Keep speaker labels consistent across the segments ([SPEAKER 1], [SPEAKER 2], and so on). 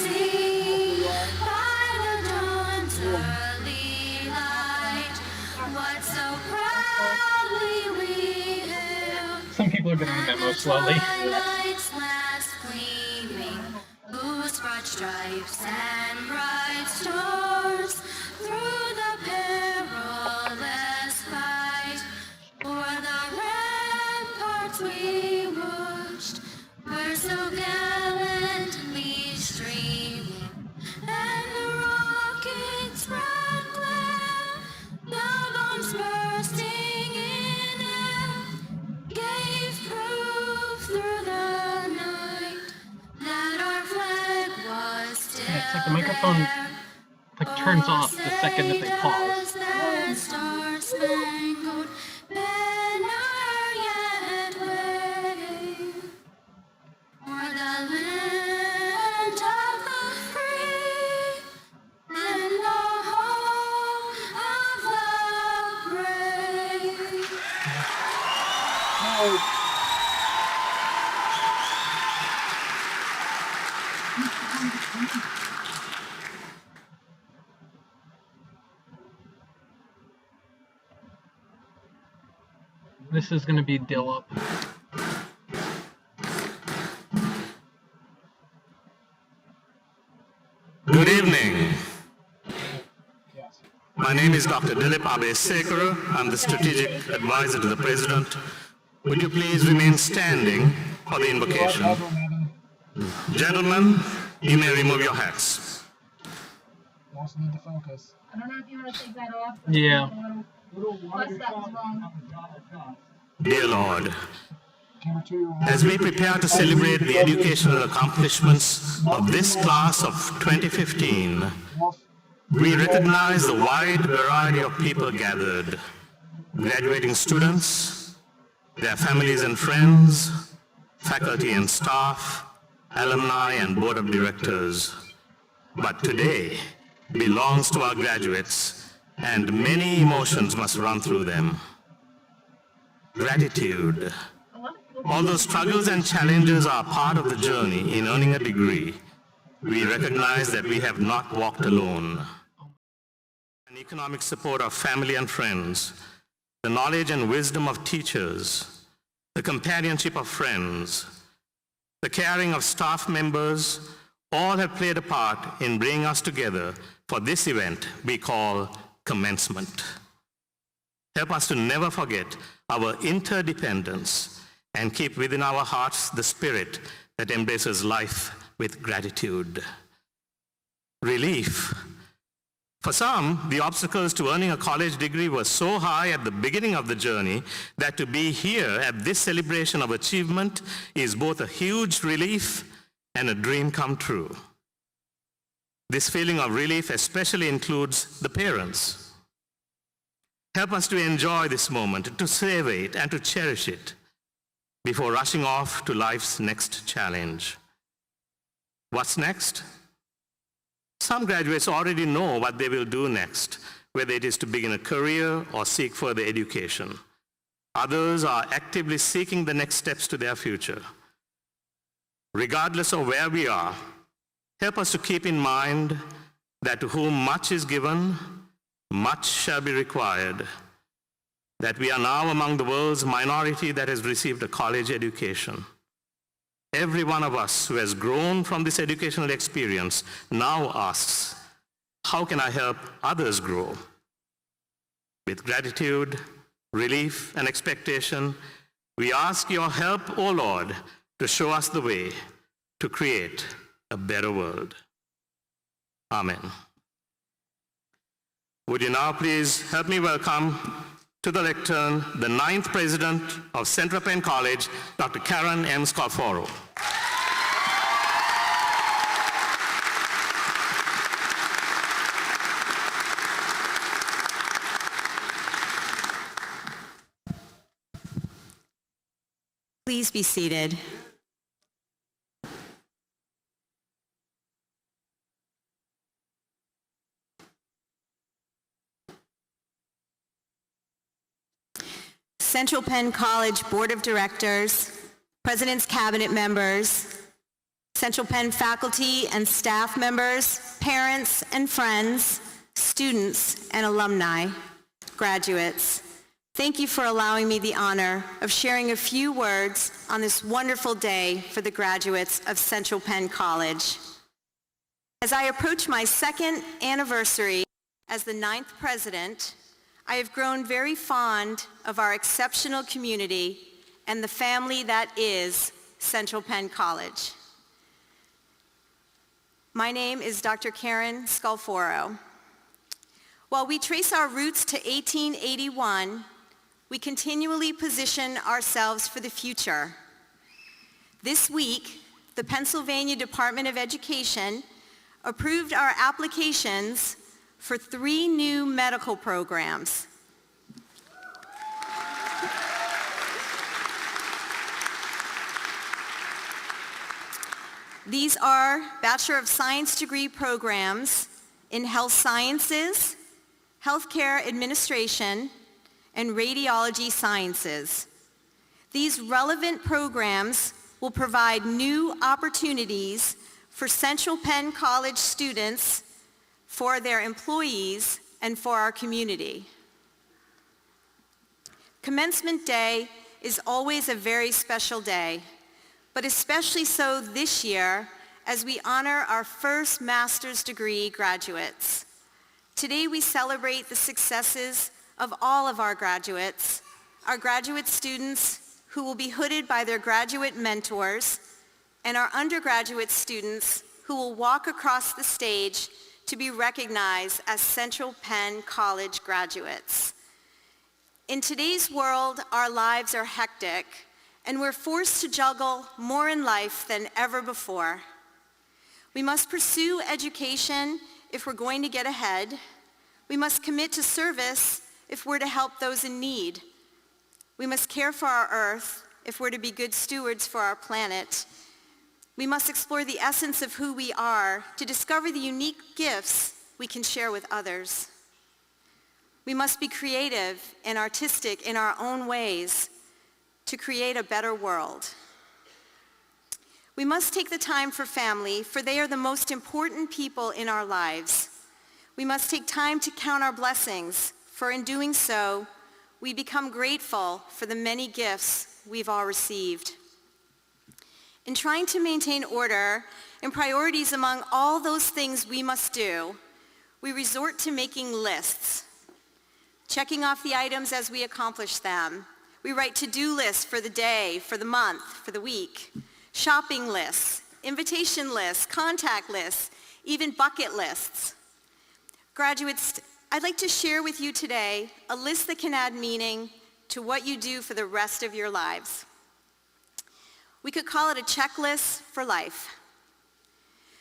[SPEAKER 1] see by the dawn's early light what so proudly we hailed.
[SPEAKER 2] Some people are getting the memo slowly.
[SPEAKER 1] Lights last gleaming, whose broad stripes and bright stars through the perilous fight o'er the ramparts we watched were so gallantly streaming, and the rockets' red glare, the bombs bursting in air, gave proof through the night that our flag was still
[SPEAKER 2] Yeah, it's like the microphone turns off the second that they pause.
[SPEAKER 1] That star-spangled banner yet wave o'er the land of the free and the home of the brave.
[SPEAKER 2] This is going to be Dill Up.
[SPEAKER 3] Good evening. My name is Dr. Dilip Abhay-Sekara. I'm the Strategic Advisor to the President. Would you please remain standing for the invocation? Gentlemen, you may remove your hats.
[SPEAKER 4] Also need to focus.
[SPEAKER 5] I don't know if you want to take that off.
[SPEAKER 2] Yeah.
[SPEAKER 5] Plus that was wrong.
[SPEAKER 3] Dear Lord,
[SPEAKER 4] Camera 2.
[SPEAKER 3] as we prepare to celebrate the educational accomplishments of this class of 2015,
[SPEAKER 4] Wolf.
[SPEAKER 3] we recognize the wide variety of people gathered, graduating students, their families and friends, faculty and staff, alumni and board of directors. But today belongs to our graduates, and many emotions must run through them. Gratitude. Although struggles and challenges are part of the journey in earning a degree, we recognize that we have not walked alone. And economic support of family and friends, the knowledge and wisdom of teachers, the companionship of friends, the caring of staff members, all have played a part in bringing us together for this event we call Commencement. Help us to never forget our interdependence and keep within our hearts the spirit that embraces life with gratitude. Relief. For some, the obstacles to earning a college degree were so high at the beginning of the journey that to be here at this celebration of achievement is both a huge relief and a dream come true. This feeling of relief especially includes the parents. Help us to enjoy this moment, to savor it, and to cherish it before rushing off to life's next challenge. What's next? Some graduates already know what they will do next, whether it is to begin a career or seek further education. Others are actively seeking the next steps to their future. Regardless of where we are, help us to keep in mind that to whom much is given, much shall be required, that we are now among the world's minority that has received a college education. Every one of us who has grown from this educational experience now asks, how can I help others grow? With gratitude, relief, and expectation, we ask your help, O Lord, to show us the way to create a better world. Amen. Would you now please help me welcome to the lectern the 9th President of Central Penn College, Dr. Karen M. Scalfaro.
[SPEAKER 6] Please be seated. Central Penn College Board of Directors, President's Cabinet members, Central Penn faculty and staff members, parents and friends, students and alumni, graduates, thank you for allowing me the honor of sharing a few words on this wonderful day for the graduates of Central Penn College. As I approach my second anniversary as the 9th president, I have grown very fond of our exceptional community and the family that is Central Penn College. My name is Dr. Karen Scalforo. While we trace our roots to 1881, we continually position ourselves for the future. This week, the Pennsylvania Department of Education approved our applications for 3 new medical programs. These are Bachelor of Science degree programs in Health Sciences, Healthcare Administration, and Radiology Sciences. These relevant programs will provide new opportunities for Central Penn College students, for their employees, and for our community. Commencement Day is always a very special day, but especially so this year as we honor our first master's degree graduates. Today we celebrate the successes of all of our graduate students who will be hooded by their graduate mentors, and our undergraduate students who will walk across the stage to be recognized as Central Penn College graduates. In today's world, our lives are hectic, and we're forced to juggle more in life than ever before. We must pursue education if we're going to get ahead. We must commit to service if we're to help those in need. We must care for our earth if we're to be good stewards for our planet. We must explore the essence of who we are to discover the unique gifts we can share with others. We must be creative and artistic in our own ways to create a better world. We must take the time for family, for they are the most important people in our lives. We must take time to count our blessings, for in doing so, we become grateful for the many gifts we've all received. In trying to maintain order and priorities among all those things we must do, we resort to making lists, checking off the items as we accomplish them. We write to-do lists for the day, for the month, for the week, shopping lists, invitation lists, contact lists, even bucket lists. Graduates, I'd like to share with you today a list that can add meaning to what you do for the rest of your lives. We could call it a checklist for life.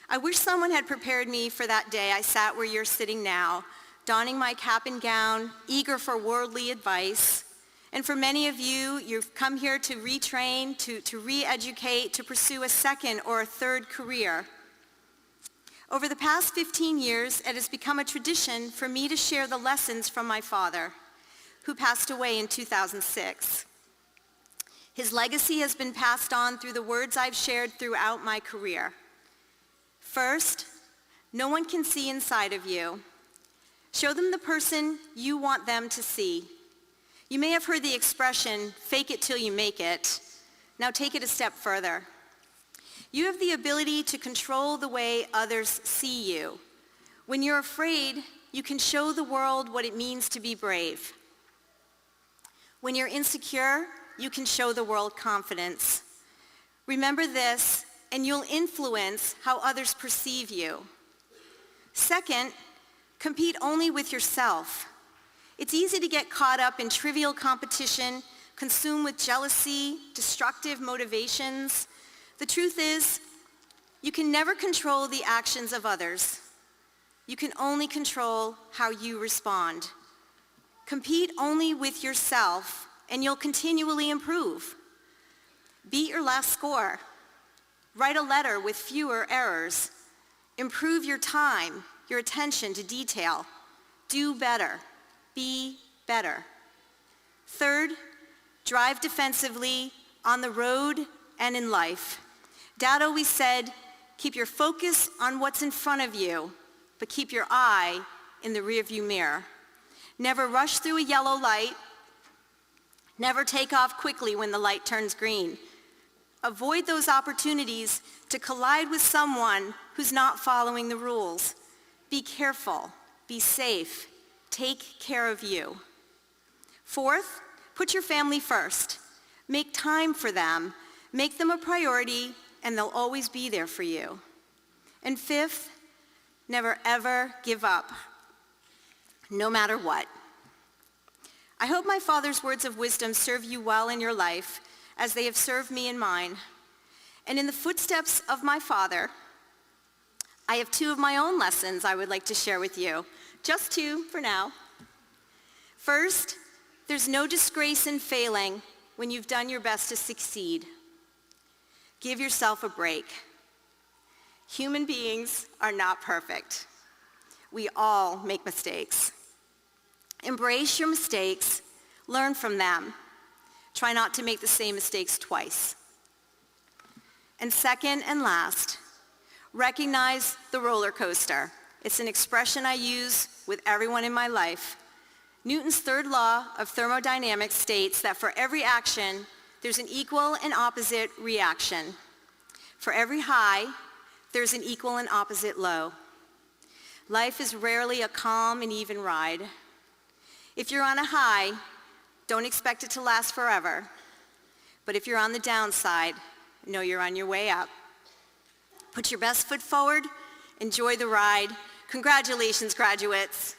[SPEAKER 6] I wish someone had prepared me for that day I sat where you're sitting now, donning my cap and gown, eager for worldly advice. And for many of you, you've come here to retrain, to re-educate, to pursue a second or a third career. Over the past 15 years, it has become a tradition for me to share the lessons from my father, who passed away in 2006. His legacy has been passed on through the words I've shared throughout my career. First, no one can see inside of you. Show them the person you want them to see. You may have heard the expression, fake it till you make it. Now take it a step further. You have the ability to control the way others see you. When you're afraid, you can show the world what it means to be brave. When you're insecure, you can show the world confidence. Remember this, and you'll influence how others perceive you. Second, compete only with yourself. It's easy to get caught up in trivial competition, consumed with jealousy, destructive motivations. The truth is, you can never control the actions of others. You can only control how you respond. Compete only with yourself, and you'll continually improve. Beat your last score. Write a letter with fewer errors. Improve your time, your attention to detail. Do better. Be better. Third, drive defensively on the road and in life. Dad always said, Keep your focus on what's in front of you, but keep your eye in the rearview mirror. Never rush through a yellow light. Never take off quickly when the light turns green. Avoid those opportunities to collide with someone who's not following the rules. Be careful, be safe, take care of you. Fourth, put your family first. Make time for them, make them a priority, and they'll always be there for you. And fifth, never ever give up, no matter what. I hope my father's words of wisdom serve you well in your life, as they have served me in mine. And in the footsteps of my father, I have two of my own lessons I would like to share with you. Just two for now. First, there's no disgrace in failing when you've done your best to succeed. Give yourself a break. Human beings are not perfect. We all make mistakes. Embrace your mistakes, learn from them. Try not to make the same mistakes twice. And second and last, recognize the roller coaster. It's an expression I use with everyone in my life. Newton's third law of thermodynamics states that for every action, there's an equal and opposite reaction. For every high, there's an equal and opposite low. Life is rarely a calm and even ride. If you're on a high, don't expect it to last forever. But if you're on the downside, know you're on your way up. Put your best foot forward, enjoy the ride. Congratulations, graduates.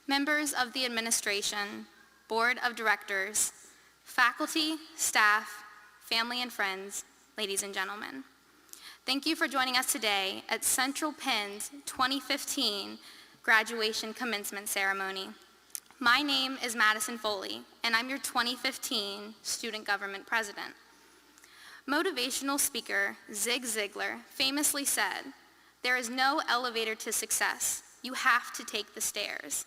[SPEAKER 1] Members of the administration, board of directors, faculty, staff, family and friends, ladies and gentlemen. Thank you for joining us today at Central Penn's 2015 graduation commencement ceremony. My name is Madison Foley, and I'm your 2015 student government president. Motivational speaker Zig Ziglar famously said, "There is no elevator to success. You have to take the stairs."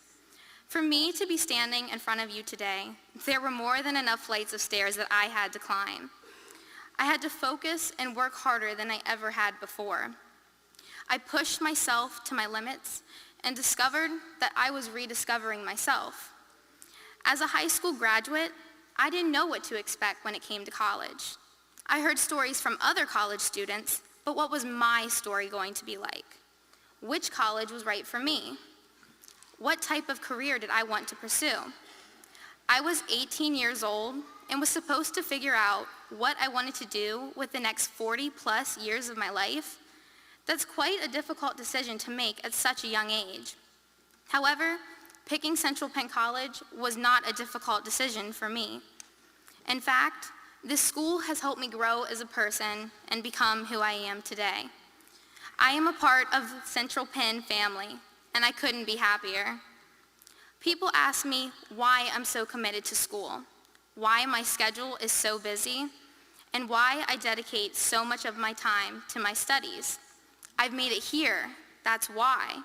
[SPEAKER 1] For me to be standing in front of you today, there were more than enough flights of stairs that I had to climb. I had to focus and work harder than I ever had before. I pushed myself to my limits and discovered that I was rediscovering myself. As a high school graduate, I didn't know what to expect when it came to college. I heard stories from other college students, but what was my story going to be like? Which college was right for me? What type of career did I want to pursue? I was 18 years old and was supposed to figure out what I wanted to do with the next 40 plus years of my life. That's quite a difficult decision to make at such a young age. However, picking Central Penn College was not a difficult decision for me. In fact, this school has helped me grow as a person and become who I am today. I am a part of the Central Penn family, and I couldn't be happier. People ask me why I'm so committed to school, why my schedule is so busy, and why I dedicate so much of my time to my studies. I've made it here, that's why.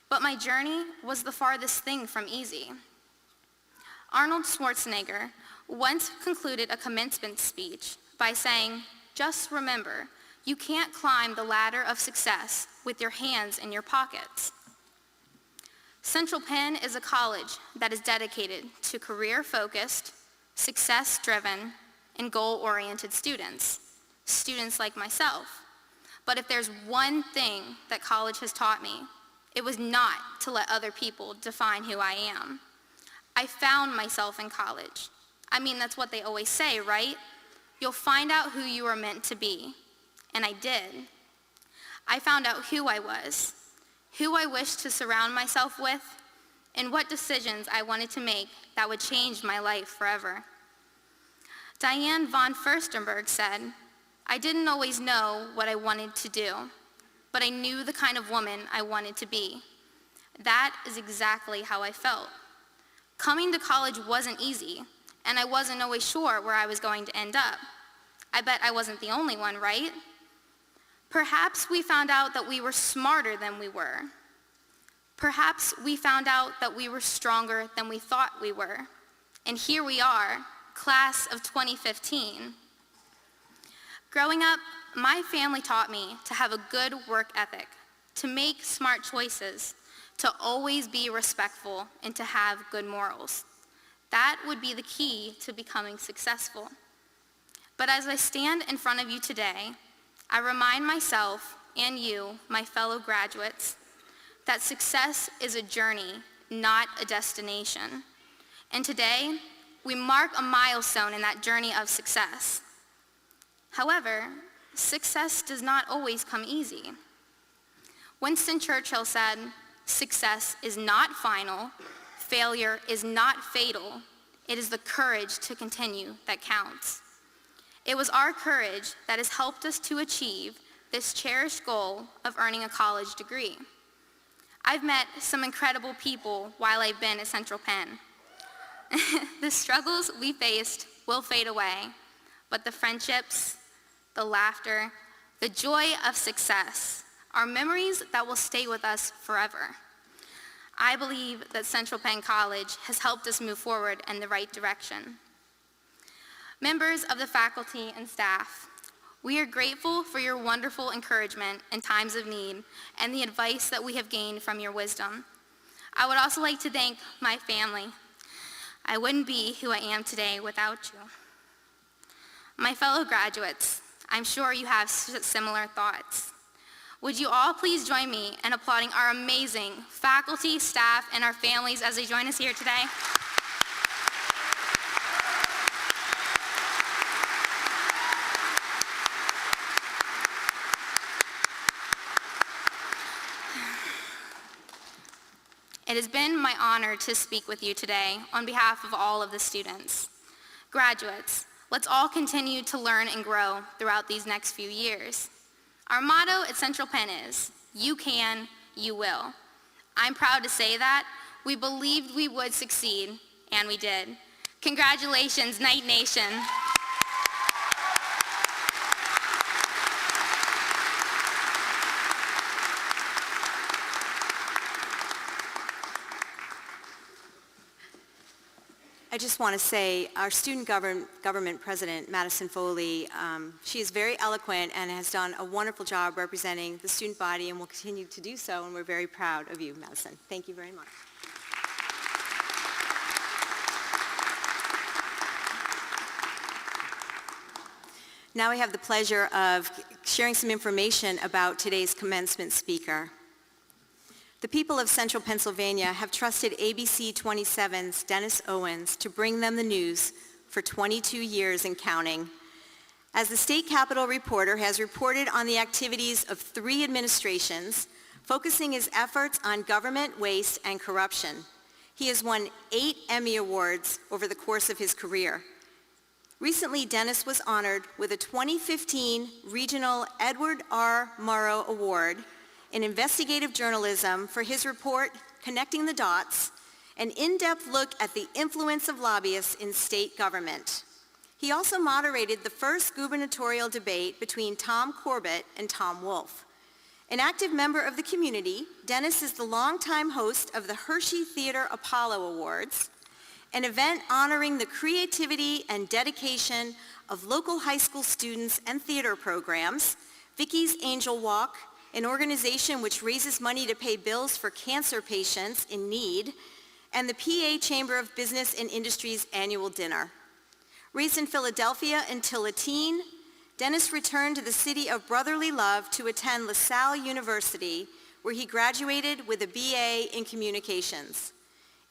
[SPEAKER 1] But my journey was the farthest thing from easy. Arnold Schwarzenegger once concluded a commencement speech by saying, "Just remember, you can't climb the ladder of success with your hands in your pockets." Central Penn is a college that is dedicated to career-focused, success-driven, and goal-oriented students like myself. But if there's one thing that college has taught me, it was not to let other people define who I am. I found myself in college. I mean, that's what they always say, right? You'll find out who you are meant to be. And I did. I found out who I was, who I wished to surround myself with, and what decisions I wanted to make that would change my life forever. Diane von Furstenberg said, "I didn't always know what I wanted to do, but I knew the kind of woman I wanted to be." That is exactly how I felt. Coming to college wasn't easy, and I wasn't always sure where I was going to end up. I bet I wasn't the only one, right? Perhaps we found out that we were smarter than we were. Perhaps we found out that we were stronger than we thought we were. And here we are, class of 2015. Growing up, my family taught me to have a good work ethic, to make smart choices, to always be respectful, and to have good morals. That would be the key to becoming successful. But as I stand in front of you today, I remind myself and you, my fellow graduates, that success is a journey, not a destination. And today, we mark a milestone in that journey of success. However, success does not always come easy. Winston Churchill said, "Success is not final, failure is not fatal, it is the courage to continue that counts." It was our courage that has helped us to achieve this cherished goal of earning a college degree. I've met some incredible people while I've been at Central Penn. The struggles we faced will fade away, but the friendships, the laughter, the joy of success are memories that will stay with us forever. I believe that Central Penn College has helped us move forward in the right direction. Members of the faculty and staff, we are grateful for your wonderful encouragement in times of need and the advice that we have gained from your wisdom. I would also like to thank my family. I wouldn't be who I am today without you. My fellow graduates, I'm sure you have similar thoughts. Would you all please join me in applauding our amazing faculty, staff, and our families as they join us here today? It has been my honor to speak with you today on behalf of all of the students. Graduates, let's all continue to learn and grow throughout these next few years. Our motto at Central Penn is, "You can, you will." I'm proud to say that. We believed we would succeed, and we did. Congratulations, Knight Nation.
[SPEAKER 6] I just want to say our student government president, Madison Foley, she is very eloquent and has done a wonderful job representing the student body and will continue to do so, and we're very proud of you, Madison. Thank you very much. Now we have the pleasure of sharing some information about today's commencement speaker. The people of Central Pennsylvania have trusted ABC 27's Dennis Owens to bring them the news for 22 years and counting. As the state capitol reporter has reported on the activities of 3 administrations, focusing his efforts on government waste and corruption. He has won 8 Emmy Awards over the course of his career. Recently, Dennis was honored with a 2015 Regional Edward R. Murrow Award in investigative journalism for his report, Connecting the Dots, an in-depth look at the influence of lobbyists in state government. He also moderated the first gubernatorial debate between Tom Corbett and Tom Wolf. An active member of the community, Dennis is the longtime host of the Hershey Theater Apollo Awards, an event honoring the creativity and dedication of local high school students and theater programs, Vicky's Angel Walk, an organization which raises money to pay bills for cancer patients in need, and the PA Chamber of Business and Industry's annual dinner. Raised in Philadelphia until a teen, Dennis returned to the city of brotherly love to attend LaSalle University, where he graduated with a BA in communications.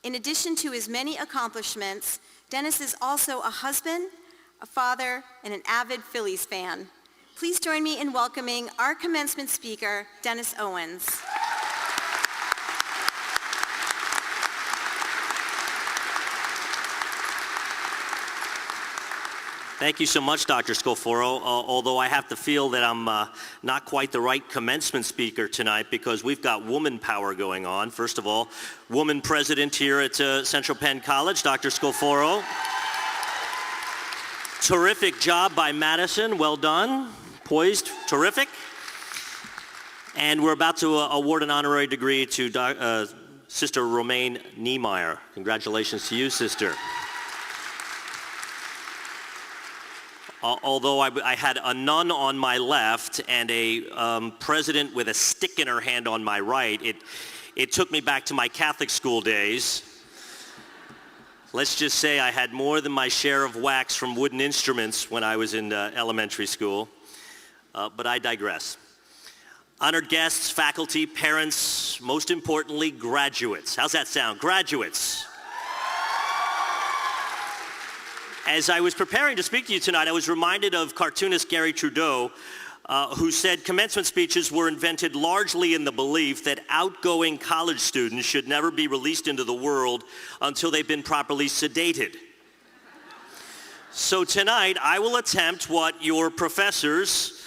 [SPEAKER 6] In addition to his many accomplishments, Dennis is also a husband, a father, and an avid Phillies fan. Please join me in welcoming our commencement speaker, Dennis Owens.
[SPEAKER 7] Thank you so much, Dr. Scoforo, although I have to feel that I'm not quite the right commencement speaker tonight because we've got woman power going on. First of all, woman president here at Central Penn College, Dr. Scoforo. Terrific job by Madison, well done, poised, terrific. And we're about to award an honorary degree to Sister Romaine Niemeyer. Congratulations to you, sister. Although I had a nun on my left and a president with a stick in her hand on my right, it took me back to my Catholic school days. Let's just say I had more than my share of wax from wooden instruments when I was in elementary school, but I digress. Honored guests, faculty, parents, most importantly, graduates. How's that sound? Graduates. As I was preparing to speak to you tonight, I was reminded of cartoonist Gary Trudeau, who said commencement speeches were invented largely in the belief that outgoing college students should never be released into the world until they've been properly sedated. So tonight, I will attempt what your professors,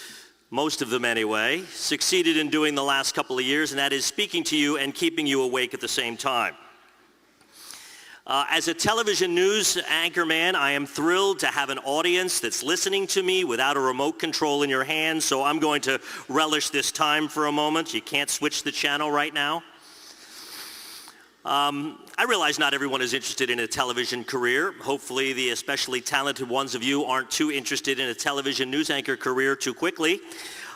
[SPEAKER 7] most of them anyway, succeeded in doing the last couple of years, and that is speaking to you and keeping you awake at the same time. As a television news anchorman, I am thrilled to have an audience that's listening to me without a remote control in your hands, so I'm going to relish this time for a moment. You can't switch the channel right now. I realize not everyone is interested in a television career. Hopefully the especially talented ones of you aren't too interested in a television news anchor career too quickly.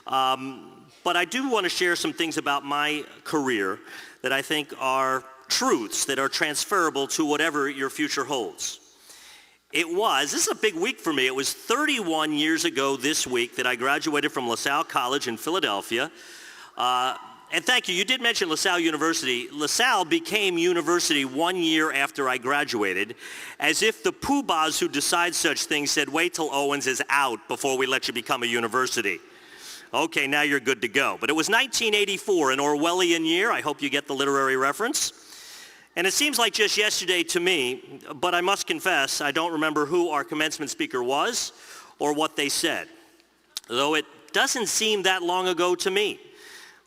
[SPEAKER 7] But I do want to share some things about my career that I think are truths that are transferable to whatever your future holds. This is a big week for me. It was 31 years ago this week that I graduated from LaSalle College in Philadelphia. And thank you, you did mention LaSalle University. LaSalle became university 1 year after I graduated, as if the poobahs who decide such things said, wait till Owens is out before we let you become a university. Okay, now you're good to go. But it was 1984, an Orwellian year. I hope you get the literary reference. And it seems like just yesterday to me, but I must confess, I don't remember who our commencement speaker was or what they said, though it doesn't seem that long ago to me.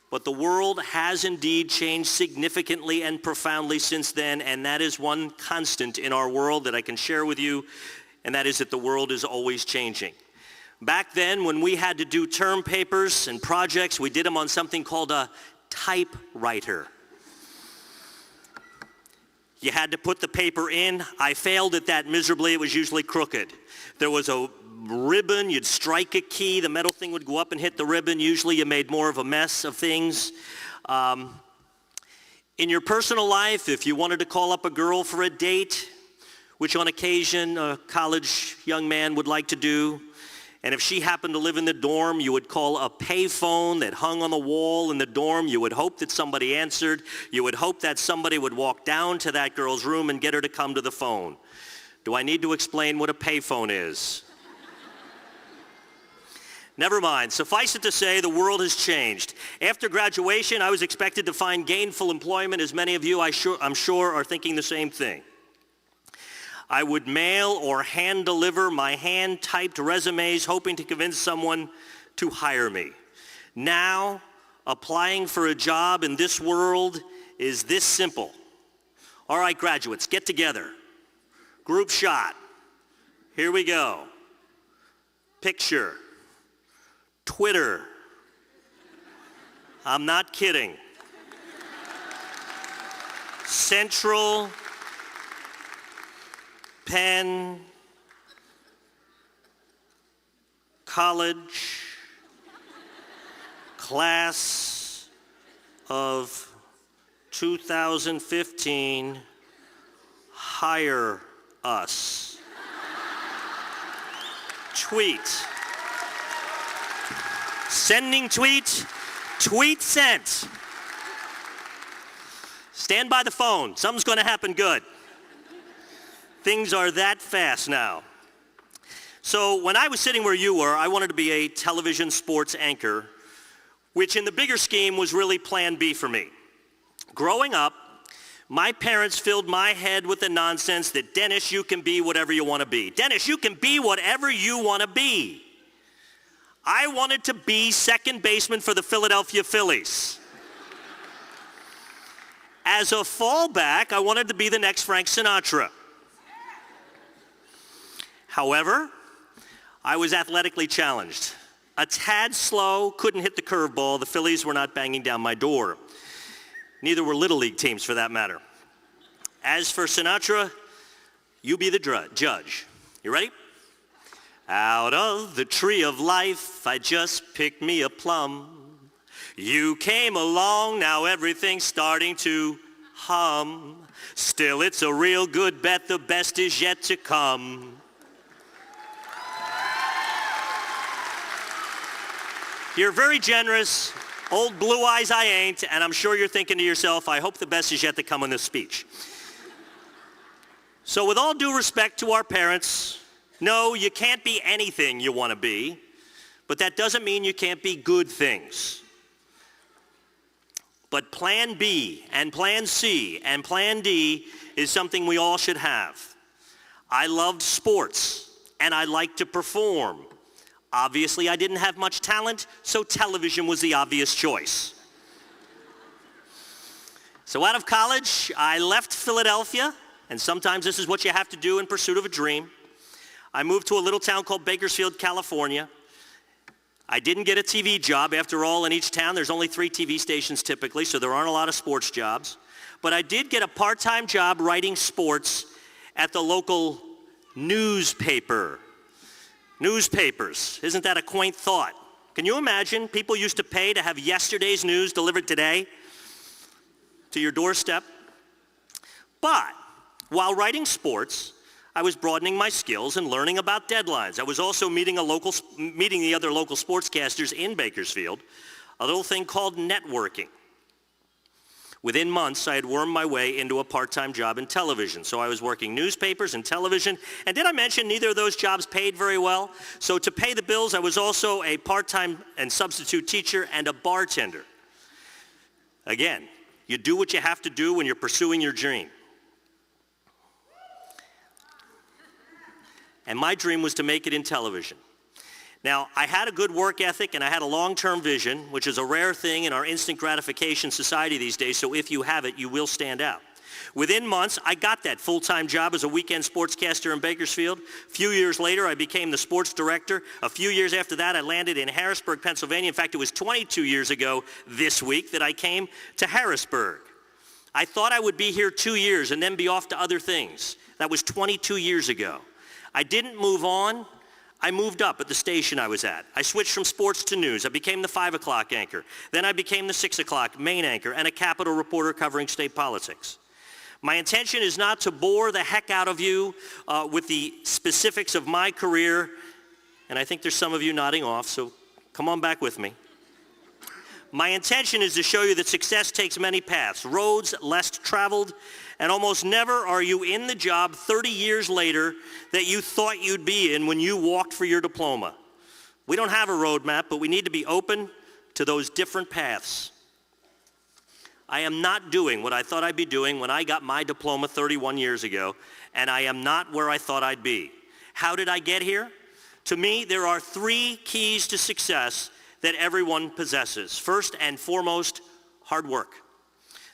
[SPEAKER 7] But the world has indeed changed significantly and profoundly since then, and that is one constant in our world that I can share with you, and that is that the world is always changing. Back then, when we had to do term papers and projects, we did them on something called a typewriter. You had to put the paper in. I failed at that miserably. It was usually crooked. There was a ribbon. You'd strike a key. The metal thing would go up and hit the ribbon. Usually you made more of a mess of things. In your personal life, if you wanted to call up a girl for a date, which on occasion a college young man would like to do, and if she happened to live in the dorm, you would call a payphone that hung on the wall in the dorm. You would hope that somebody answered. You would hope that somebody would walk down to that girl's room and get her to come to the phone. Do I need to explain what a payphone is? Never mind. Suffice it to say, the world has changed. After graduation, I was expected to find gainful employment, as many of you, I'm sure, are thinking the same thing. I would mail or hand deliver my hand-typed resumes, hoping to convince someone to hire me. Now, applying for a job in this world is this simple. All right, graduates, get together. Group shot. Here we go. Picture. Twitter. I'm not kidding. Central Penn College class of 2015, hire us. Tweet. Sending tweet. Tweet sent. Stand by the phone. Something's going to happen good. Things are that fast now. So when I was sitting where you were, I wanted to be a television sports anchor, which in the bigger scheme was really plan B for me. Growing up, my parents filled my head with the nonsense that, Dennis, you can be whatever you want to be. Dennis, you can be whatever you want to be. I wanted to be second baseman for the Philadelphia Phillies. As a fallback, I wanted to be the next Frank Sinatra. However, I was athletically challenged. A tad slow, couldn't hit the curveball. The Phillies were not banging down my door. Neither were Little League teams, for that matter. As for Sinatra, you be the judge. You ready? Out of the tree of life, I just picked me a plum. You came along, now everything's starting to hum. Still, it's a real good bet, the best is yet to come. You're very generous. Old blue eyes I ain't, and I'm sure you're thinking to yourself, I hope the best is yet to come in this speech. So with all due respect to our parents, no, you can't be anything you want to be, but that doesn't mean you can't be good things. But plan B and plan C and plan D is something we all should have. I loved sports, and I liked to perform. Obviously, I didn't have much talent, so television was the obvious choice. So out of college, I left Philadelphia, and sometimes this is what you have to do in pursuit of a dream. I moved to a little town called Bakersfield, California. I didn't get a TV job. After all, in each town, there's only 3 TV stations typically, so there aren't a lot of sports jobs. But I did get a part-time job writing sports at the local newspaper. Newspapers, isn't that a quaint thought? Can you imagine people used to pay to have yesterday's news delivered today to your doorstep? But while writing sports, I was broadening my skills and learning about deadlines. I was also meeting the other local sportscasters in Bakersfield, a little thing called networking. Within months, I had wormed my way into a part-time job in television. So I was working newspapers and television. And did I mention neither of those jobs paid very well? So to pay the bills, I was also a part-time and substitute teacher and a bartender. Again, you do what you have to do when you're pursuing your dream. And my dream was to make it in television. Now, I had a good work ethic and I had a long-term vision, which is a rare thing in our instant gratification society these days, so if you have it, you will stand out. Within months, I got that full-time job as a weekend sportscaster in Bakersfield. A few years later, I became the sports director. A few years after that, I landed in Harrisburg, Pennsylvania. In fact, it was 22 years ago this week that I came to Harrisburg. I thought I would be here 2 years and then be off to other things. That was 22 years ago. I didn't move on. I moved up at the station I was at. I switched from sports to news. I became the 5 o'clock anchor. Then I became the 6 o'clock main anchor and a Capitol reporter covering state politics. My intention is not to bore the heck out of you with the specifics of my career, and I think there's some of you nodding off, so come on back with me. My intention is to show you that success takes many paths, roads less traveled, and almost never are you in the job 30 years later that you thought you'd be in when you walked for your diploma. We don't have a roadmap, but we need to be open to those different paths. I am not doing what I thought I'd be doing when I got my diploma 31 years ago, and I am not where I thought I'd be. How did I get here? To me, there are 3 keys to success that everyone possesses. First and foremost, hard work.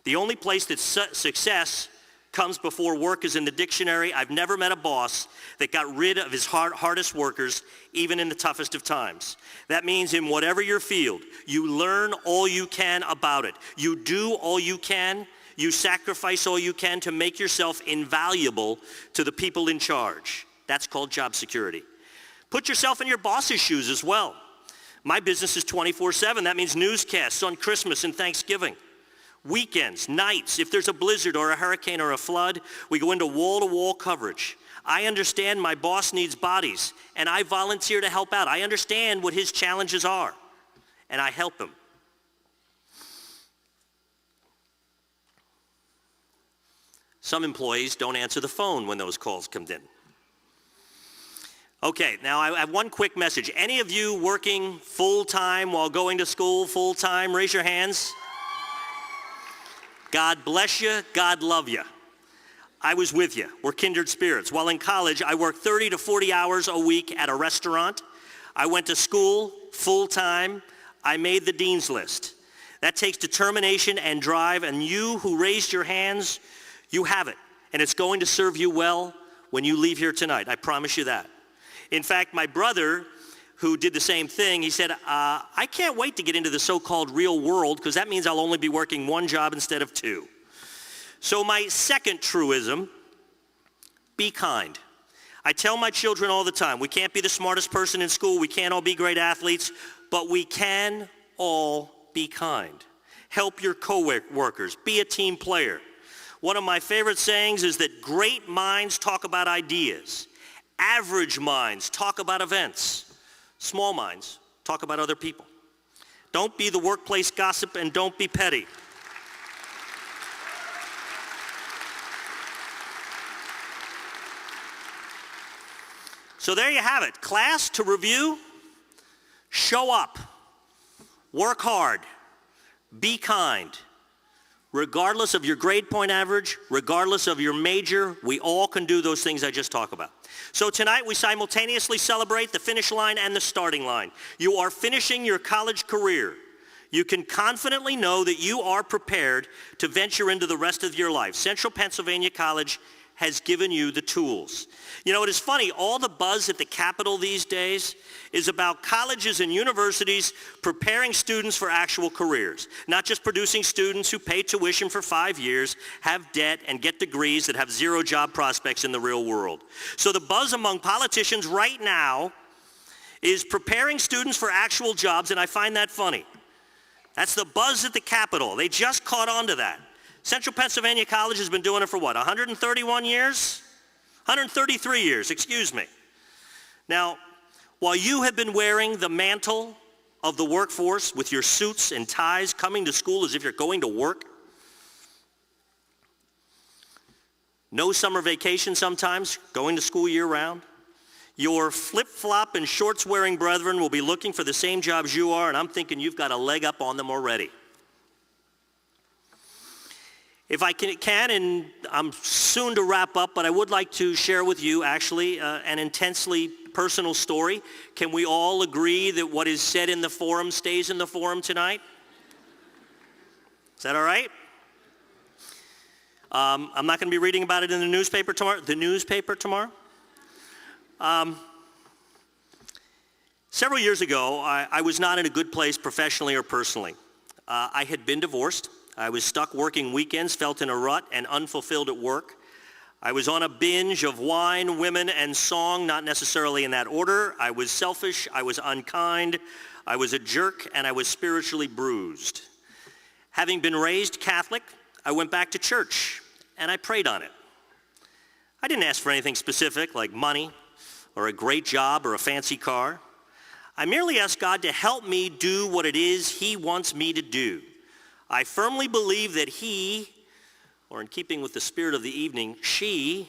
[SPEAKER 7] The only place that success comes before work is in the dictionary. I've never met a boss that got rid of his hardest workers, even in the toughest of times. That means in whatever your field, you learn all you can about it. You do all you can. You sacrifice all you can to make yourself invaluable to the people in charge. That's called job security. Put yourself in your boss's shoes as well. My business is 24/7. That means newscasts on Christmas and Thanksgiving. Weekends, nights, if there's a blizzard or a hurricane or a flood, we go into wall-to-wall coverage. I understand my boss needs bodies, and I volunteer to help out. I understand what his challenges are, and I help him. Some employees don't answer the phone when those calls come in. Okay, now I have one quick message. Any of you working full-time while going to school full-time, raise your hands. God bless you. God love you. I was with you. We're kindred spirits. While in college, I worked 30 to 40 hours a week at a restaurant. I went to school full-time. I made the dean's list. That takes determination and drive, and you who raised your hands, you have it. And it's going to serve you well when you leave here tonight. I promise you that. In fact, my brother, who did the same thing, he said, I can't wait to get into the so-called real world because that means I'll only be working one job instead of two. So my second truism, be kind. I tell my children all the time, we can't be the smartest person in school, we can't all be great athletes, but we can all be kind. Help your co-workers, be a team player. One of my favorite sayings is that great minds talk about ideas. Average minds talk about events. Small minds talk about other people. Don't be the workplace gossip and don't be petty. So there you have it. Class, to review, show up, work hard, be kind. Regardless of your grade point average, regardless of your major, we all can do those things I just talked about. So tonight we simultaneously celebrate the finish line and the starting line. You are finishing your college career. You can confidently know that you are prepared to venture into the rest of your life. Central Pennsylvania College has given you the tools. You know, it is funny, all the buzz at the Capitol these days is about colleges and universities preparing students for actual careers, not just producing students who pay tuition for 5 years, have debt, and get degrees that have zero job prospects in the real world. So the buzz among politicians right now is preparing students for actual jobs, and I find that funny. That's the buzz at the Capitol. They just caught on to that. Central Pennsylvania College has been doing it for what, 131 years? 133 years, excuse me. Now, while you have been wearing the mantle of the workforce with your suits and ties, coming to school as if you're going to work, no summer vacation sometimes, going to school year-round, your flip-flop and shorts-wearing brethren will be looking for the same jobs you are, and I'm thinking you've got a leg up on them already. If I can, and I'm soon to wrap up, but I would like to share with you actually an intensely personal story. Can we all agree that what is said in the forum stays in the forum tonight? Is that all right? I'm not going to be reading about it in the newspaper tomorrow. Several years ago, I was not in a good place professionally or personally. I had been divorced. I was stuck working weekends, felt in a rut, and unfulfilled at work. I was on a binge of wine, women, and song, not necessarily in that order. I was selfish, I was unkind, I was a jerk, and I was spiritually bruised. Having been raised Catholic, I went back to church, and I prayed on it. I didn't ask for anything specific, like money, or a great job, or a fancy car. I merely asked God to help me do what it is He wants me to do. I firmly believe that He, or in keeping with the spirit of the evening, she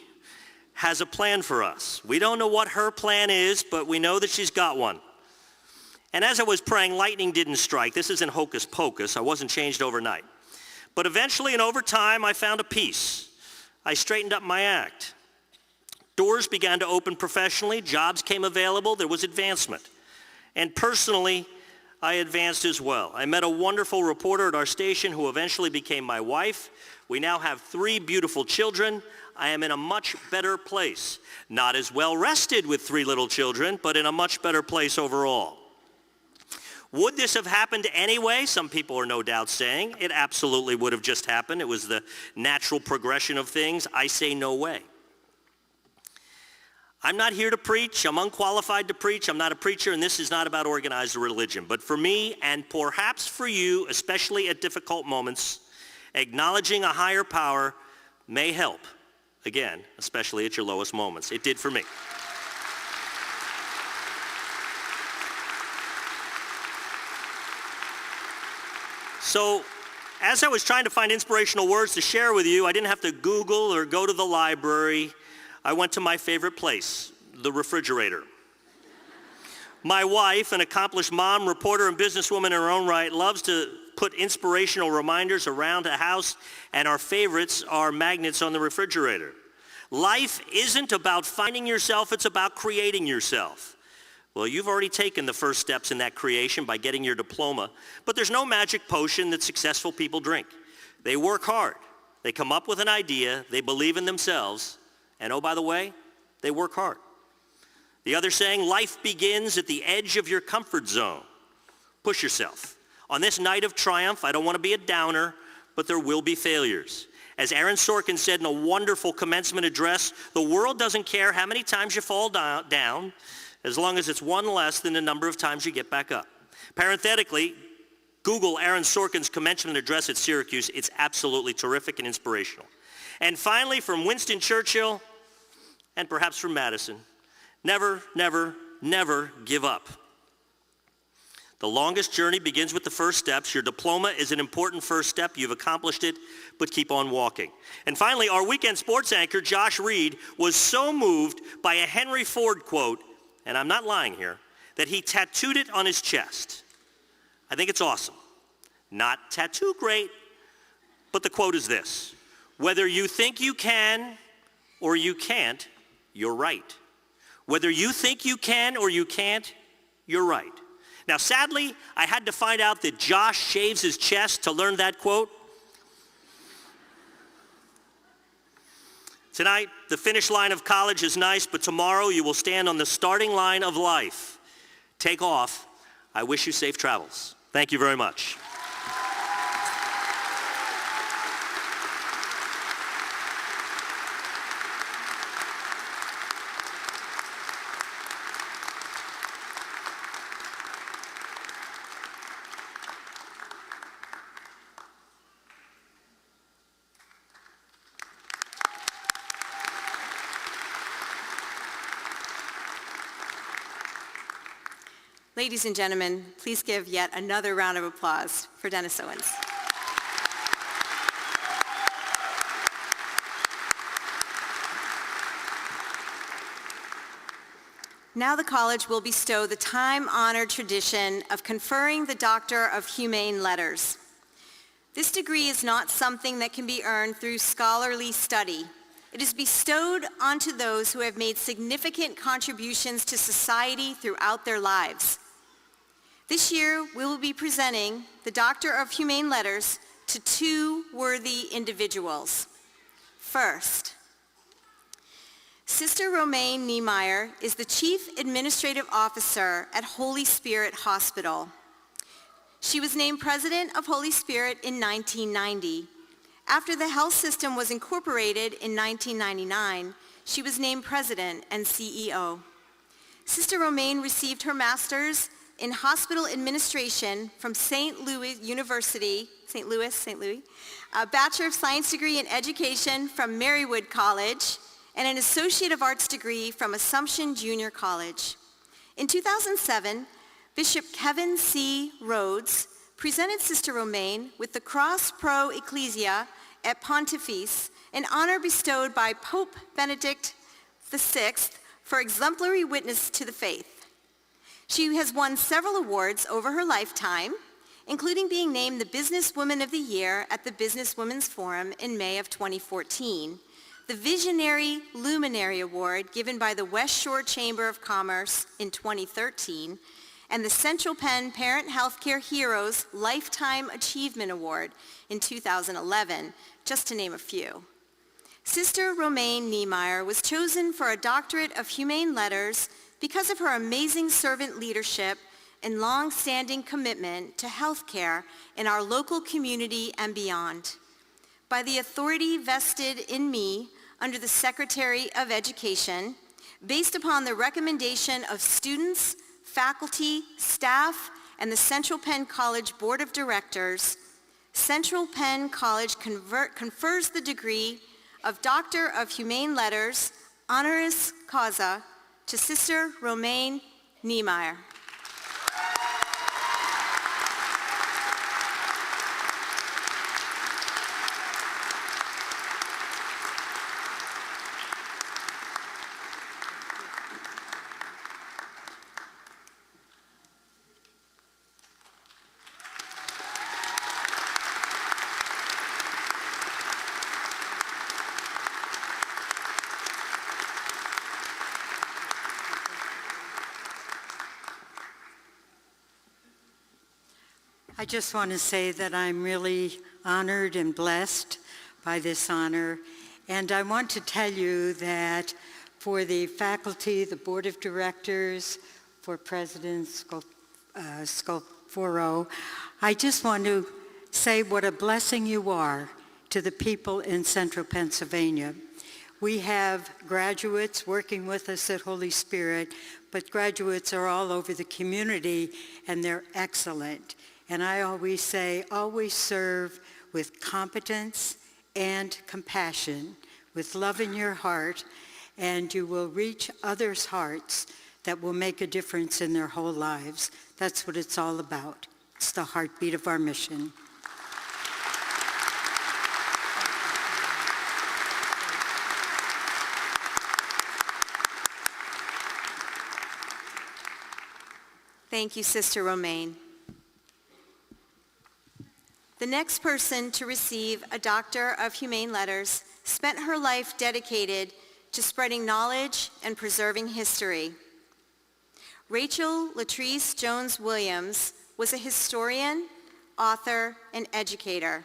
[SPEAKER 7] has a plan for us. We don't know what her plan is, but we know that she's got one. And as I was praying, lightning didn't strike. This isn't hocus pocus. I wasn't changed overnight. But eventually and over time, I found a peace. I straightened up my act. Doors began to open professionally. Jobs came available. There was advancement. And personally, I advanced as well. I met a wonderful reporter at our station who eventually became my wife. We now have 3 beautiful children. I am in a much better place. Not as well rested with 3 little children, but in a much better place overall. Would this have happened anyway? Some people are no doubt saying it absolutely would have just happened. It was the natural progression of things. I say no way. I'm not here to preach. I'm unqualified to preach. I'm not a preacher, and this is not about organized religion. But for me, and perhaps for you, especially at difficult moments, acknowledging a higher power may help. Again, especially at your lowest moments. It did for me. So, as I was trying to find inspirational words to share with you, I didn't have to Google or go to the library. I went to my favorite place, the refrigerator. My wife, an accomplished mom, reporter, and businesswoman in her own right, loves to put inspirational reminders around a house, and our favorites are magnets on the refrigerator. Life isn't about finding yourself, it's about creating yourself. Well, you've already taken the first steps in that creation by getting your diploma, but there's no magic potion that successful people drink. They work hard. They come up with an idea, they believe in themselves, and oh, by the way, they work hard. The other saying, life begins at the edge of your comfort zone. Push yourself. On this night of triumph, I don't want to be a downer, but there will be failures. As Aaron Sorkin said in a wonderful commencement address, the world doesn't care how many times you fall down, as long as it's one less than the number of times you get back up. Parenthetically, Google Aaron Sorkin's commencement address at Syracuse. It's absolutely terrific and inspirational. And finally, from Winston Churchill, and perhaps from Madison, never, never, never give up. The longest journey begins with the first steps. Your diploma is an important first step. You've accomplished it, but keep on walking. And finally, our weekend sports anchor, Josh Reed, was so moved by a Henry Ford quote, and I'm not lying here, that he tattooed it on his chest. I think it's awesome. Not tattoo great, but the quote is this: whether you think you can or you can't, you're right. Whether you think you can or you can't, you're right. Now, sadly, I had to find out that Josh shaves his chest to learn that quote. Tonight, the finish line of college is nice, but tomorrow you will stand on the starting line of life. Take off. I wish you safe travels. Thank you very much.
[SPEAKER 6] Ladies and gentlemen, please give yet another round of applause for Dennis Owens. Now the college will bestow the time-honored tradition of conferring the Doctor of Humane Letters. This degree is not something that can be earned through scholarly study. It is bestowed onto those who have made significant contributions to society throughout their lives. This year, we will be presenting the Doctor of Humane Letters to two worthy individuals. First, Sister Romaine Niemeyer is the Chief Administrative Officer at Holy Spirit Hospital. She was named President of Holy Spirit in 1990. After the health system was incorporated in 1999, she was named President and CEO. Sister Romaine received her master's in hospital administration from St. Louis University, St. Louis, a Bachelor of Science degree in education from Marywood College, and an Associate of Arts degree from Assumption Junior College. In 2007, Bishop Kevin C. Rhodes presented Sister Romaine with the Cross Pro Ecclesia et Pontifice, an honor bestowed by Pope Benedict VI for exemplary witness to the faith. She has won several awards over her lifetime, including being named the Businesswoman of the Year at the Businesswomen's Forum in May of 2014, the Visionary Luminary Award given by the West Shore Chamber of Commerce in 2013, and the Central Penn Parent Healthcare Heroes Lifetime Achievement Award in 2011, just to name a few. Sister Romaine Niemeyer was chosen for a Doctorate of Humane Letters because of her amazing servant leadership and long-standing commitment to healthcare in our local community and beyond. By the authority vested in me under the Secretary of Education, based upon the recommendation of students, faculty, staff, and the Central Penn College Board of Directors, Central Penn College confers the degree of Doctor of Humane Letters, honoris causa, to Sister Romaine Niemeyer.
[SPEAKER 8] I just want to say that I'm really honored and blessed by this honor. And I want to tell you that for the faculty, the board of directors, for President Scalfaro, I just want to say what a blessing you are to the people in Central Pennsylvania. We have graduates working with us at Holy Spirit, but graduates are all over the community, and they're excellent. And I always say, always serve with competence and compassion, with love in your heart, and you will reach others' hearts that will make a difference in their whole lives. That's what it's all about. It's the heartbeat of our mission.
[SPEAKER 6] Thank you, Sister Romaine. The next person to receive a Doctor of Humane Letters spent her life dedicated to spreading knowledge and preserving history. Rachel Latrice Jones Williams was a historian, author, and educator.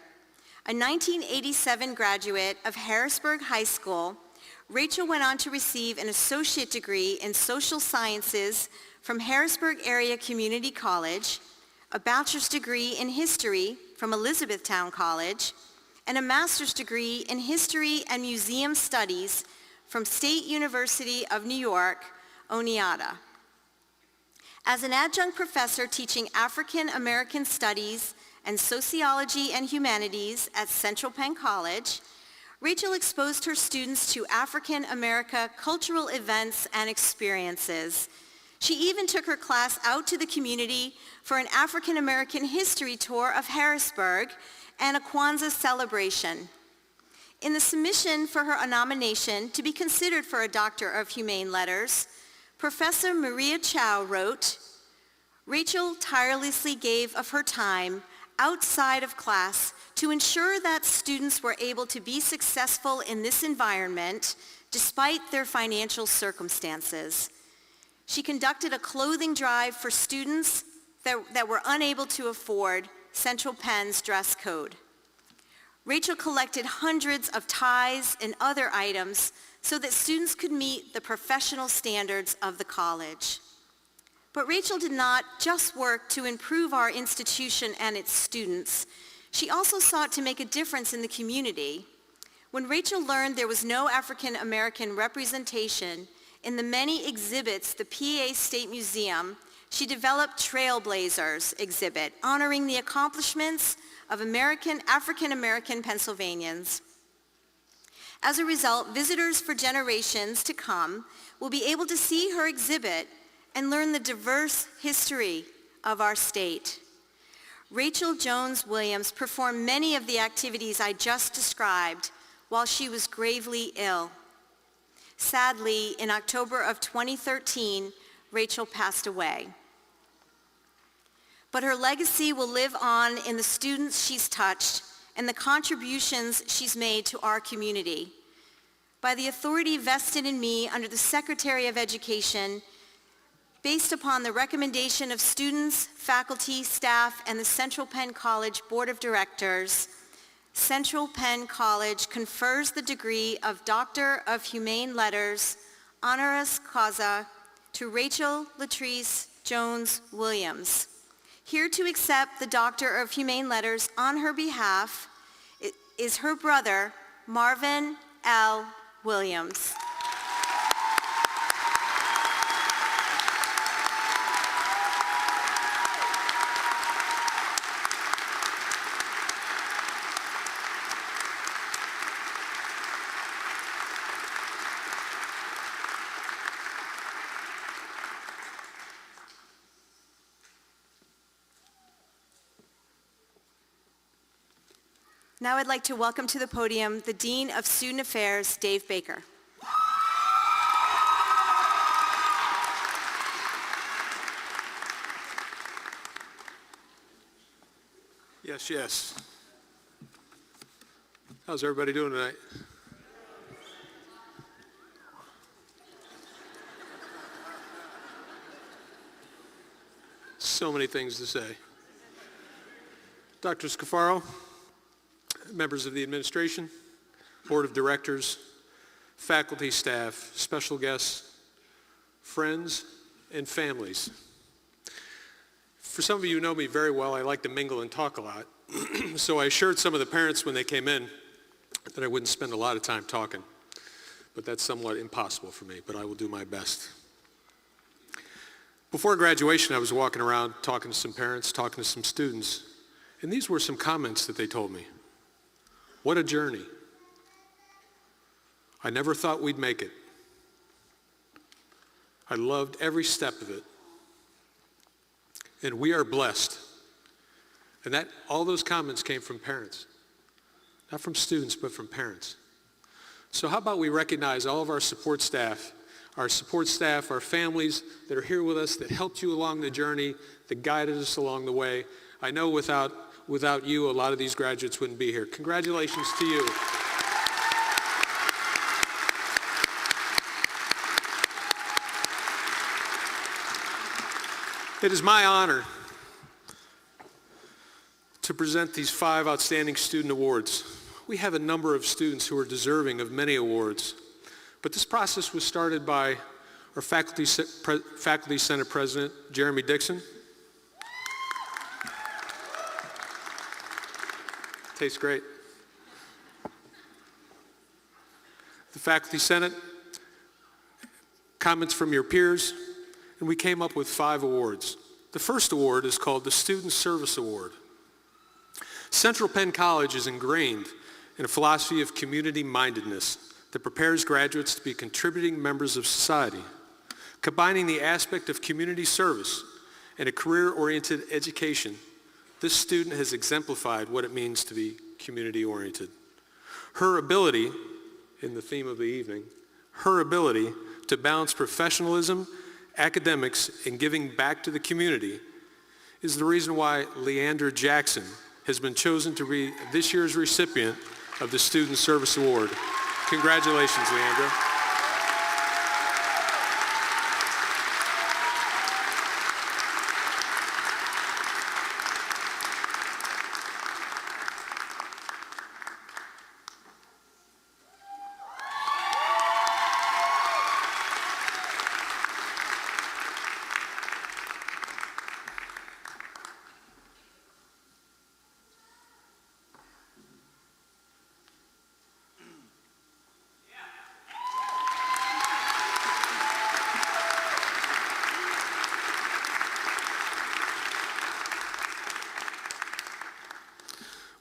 [SPEAKER 6] A 1987 graduate of Harrisburg High School, Rachel went on to receive an associate degree in social sciences from Harrisburg Area Community College, a bachelor's degree in history from Elizabethtown College, and a master's degree in history and museum studies from State University of New York, Oneonta. As an adjunct professor teaching African American Studies and Sociology and Humanities at Central Penn College, Rachel exposed her students to African America cultural events and experiences. She even took her class out to the community for an African American history tour of Harrisburg and a Kwanzaa celebration. In the submission for her nomination to be considered for a Doctor of Humane Letters, Professor Maria Chow wrote, "Rachel tirelessly gave of her time outside of class to ensure that students were able to be successful in this environment despite their financial circumstances. She conducted a clothing drive for students that were unable to afford Central Penn's dress code. Rachel collected hundreds of ties and other items so that students could meet the professional standards of the college. But Rachel did not just work to improve our institution and its students. She also sought to make a difference in the community. When Rachel learned there was no African American representation in the many exhibits the PA State Museum, she developed Trailblazers exhibit, honoring the accomplishments of African American Pennsylvanians. As a result, visitors for generations to come will be able to see her exhibit and learn the diverse history of our state. Rachel Jones Williams performed many of the activities I just described while she was gravely ill. Sadly, in October of 2013, Rachel passed away. But her legacy will live on in the students she's touched and the contributions she's made to our community. By the authority vested in me under the Secretary of Education, based upon the recommendation of students, faculty, staff, and the Central Penn College Board of Directors, Central Penn College confers the degree of Doctor of Humane Letters, honoris causa, to Rachel Latrice Jones Williams. Here to accept the Doctor of Humane Letters on her behalf is her brother, Marvin L. Williams. Now I'd like to welcome to the podium the Dean of Student Affairs, Dave Baker.
[SPEAKER 9] Yes, yes. How's everybody doing tonight? So many things to say. Dr. Scafaro, members of the administration, board of directors, faculty, staff, special guests, friends, and families. For some of you who know me very well, I like to mingle and talk a lot. So I assured some of the parents when they came in that I wouldn't spend a lot of time talking. But that's somewhat impossible for me, but I will do my best. Before graduation, I was walking around talking to some parents, talking to some students, and these were some comments that they told me. What a journey. I never thought we'd make it. I loved every step of it. And we are blessed. And all those comments came from parents. Not from students, but from parents. So how about we recognize all of our support staff, our families that are here with us, that helped you along the journey, that guided us along the way. I know without you, a lot of these graduates wouldn't be here. Congratulations to you. It is my honor to present these 5 outstanding student awards. We have a number of students who are deserving of many awards, but this process was started by our Faculty Senate President, Jeremy Dixon. Tastes great. The Faculty Senate, comments from your peers, and we came up with 5 awards. The first award is called the Student Service Award. Central Penn College is ingrained in a philosophy of community-mindedness that prepares graduates to be contributing members of society, combining the aspect of community service and a career-oriented education. This student has exemplified what it means to be community-oriented. Her ability, in the theme of the evening, her ability to balance professionalism, academics, and giving back to the community is the reason why Leandra Jackson has been chosen to be this year's recipient of the Student Service Award. Congratulations, Leandra.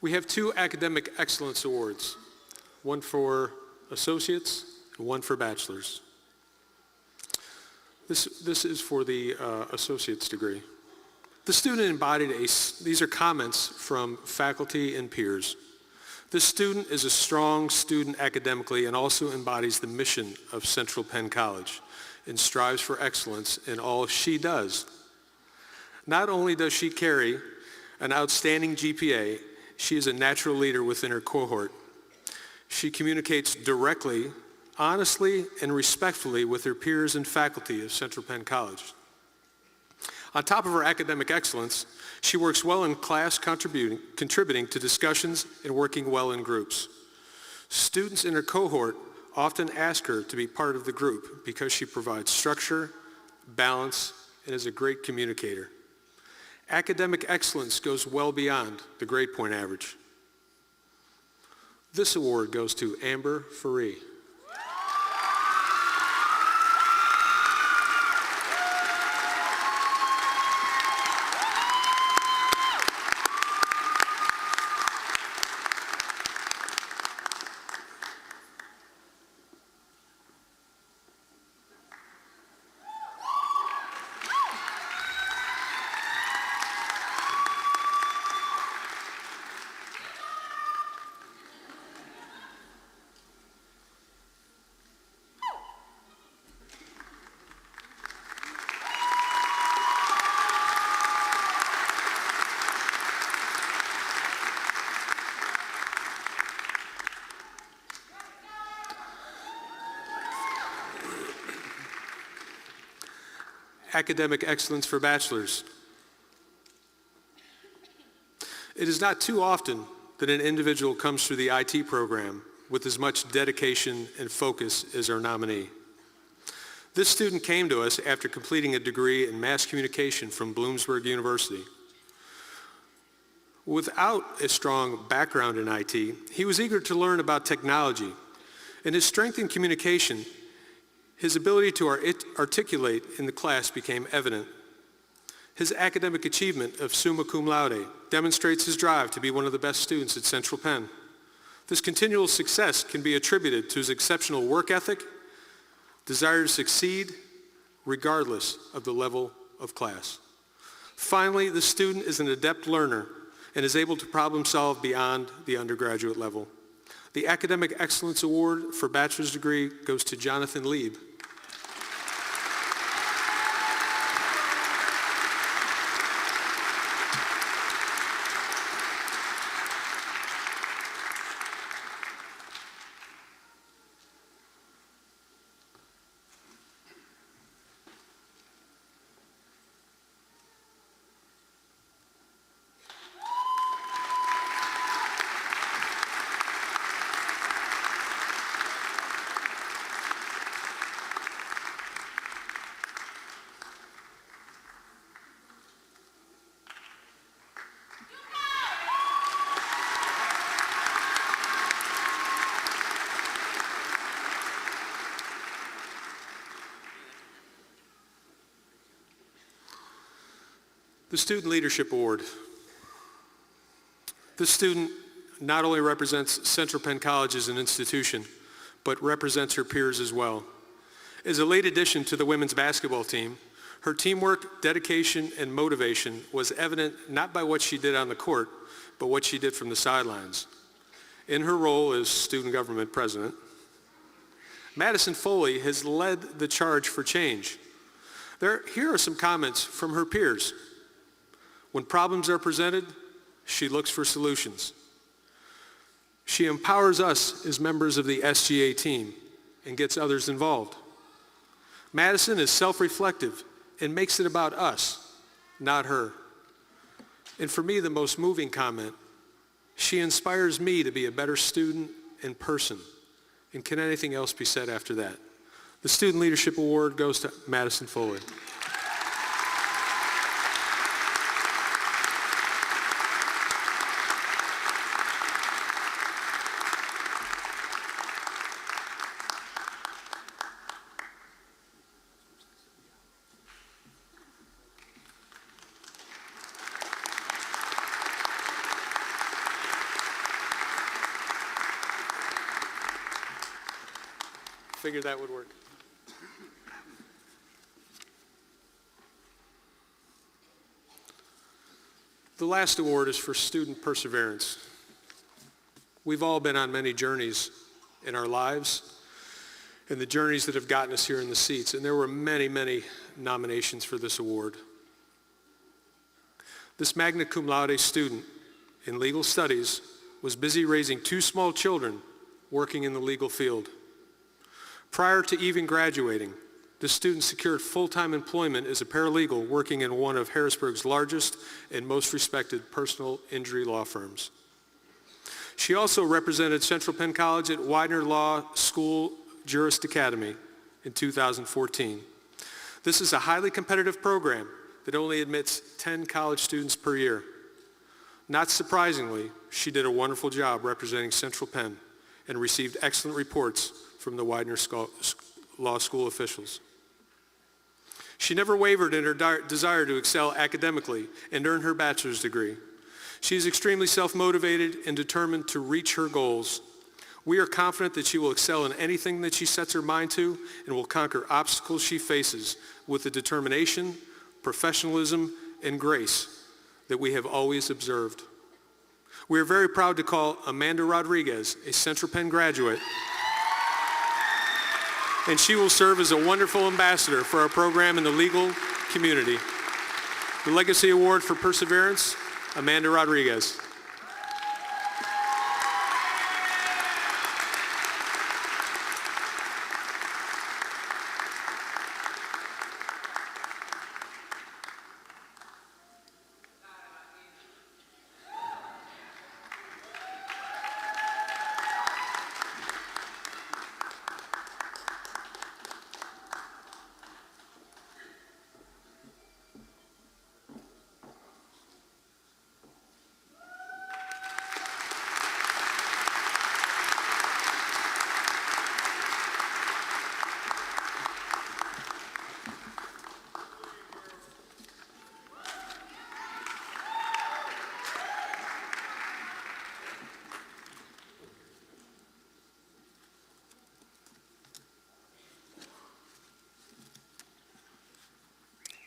[SPEAKER 9] We have 2 Academic Excellence Awards, one for associates and one for bachelors. This is for the associate's degree. The student embodied these are comments from faculty and peers. This student is a strong student academically and also embodies the mission of Central Penn College and strives for excellence in all she does. Not only does she carry an outstanding GPA, she is a natural leader within her cohort. She communicates directly, honestly, and respectfully with her peers and faculty of Central Penn College. On top of her academic excellence, she works well in class, contributing to discussions and working well in groups. Students in her cohort often ask her to be part of the group because she provides structure, balance, and is a great communicator. Academic excellence goes well beyond the grade point average. This award goes to Amber Faree. Academic excellence for bachelors. It is not too often that an individual comes through the IT program with as much dedication and focus as our nominee. This student came to us after completing a degree in mass communication from Bloomsburg University. Without a strong background in IT, he was eager to learn about technology, and his strength in communication, his ability to articulate in the class became evident. His academic achievement of summa cum laude demonstrates his drive to be one of the best students at Central Penn. This continual success can be attributed to his exceptional work ethic, desire to succeed, regardless of the level of class. Finally, the student is an adept learner and is able to problem solve beyond the undergraduate level. The Academic Excellence Award for bachelor's degree goes to Jonathan Lieb. The Student Leadership Award. This student not only represents Central Penn College as an institution, but represents her peers as well. As a late addition to the women's basketball team, her teamwork, dedication, and motivation was evident not by what she did on the court, but what she did from the sidelines. In her role as student government president, Madison Foley has led the charge for change. Here are some comments from her peers. When problems are presented, she looks for solutions. She empowers us as members of the SGA team and gets others involved. Madison is self-reflective and makes it about us, not her. And for me, the most moving comment, she inspires me to be a better student and person. And can anything else be said after that? The Student Leadership Award goes to Madison Foley. Figured that would work. The last award is for student perseverance. We've all been on many journeys in our lives and the journeys that have gotten us here in the seats, and there were many, many nominations for this award. This magna cum laude student in legal studies was busy raising 2 small children working in the legal field. Prior to even graduating, the student secured full-time employment as a paralegal working in one of Harrisburg's largest and most respected personal injury law firms. She also represented Central Penn College at Widener Law School Jurist Academy in 2014. This is a highly competitive program that only admits 10 college students per year. Not surprisingly, she did a wonderful job representing Central Penn and received excellent reports from the Widener Law School officials. She never wavered in her desire to excel academically and earn her bachelor's degree. She is extremely self-motivated and determined to reach her goals. We are confident that she will excel in anything that she sets her mind to and will conquer obstacles she faces with the determination, professionalism, and grace that we have always observed. We are very proud to call Amanda Rodriguez a Central Penn graduate, and she will serve as a wonderful ambassador for our program in the legal community. The Legacy Award for Perseverance, Amanda Rodriguez.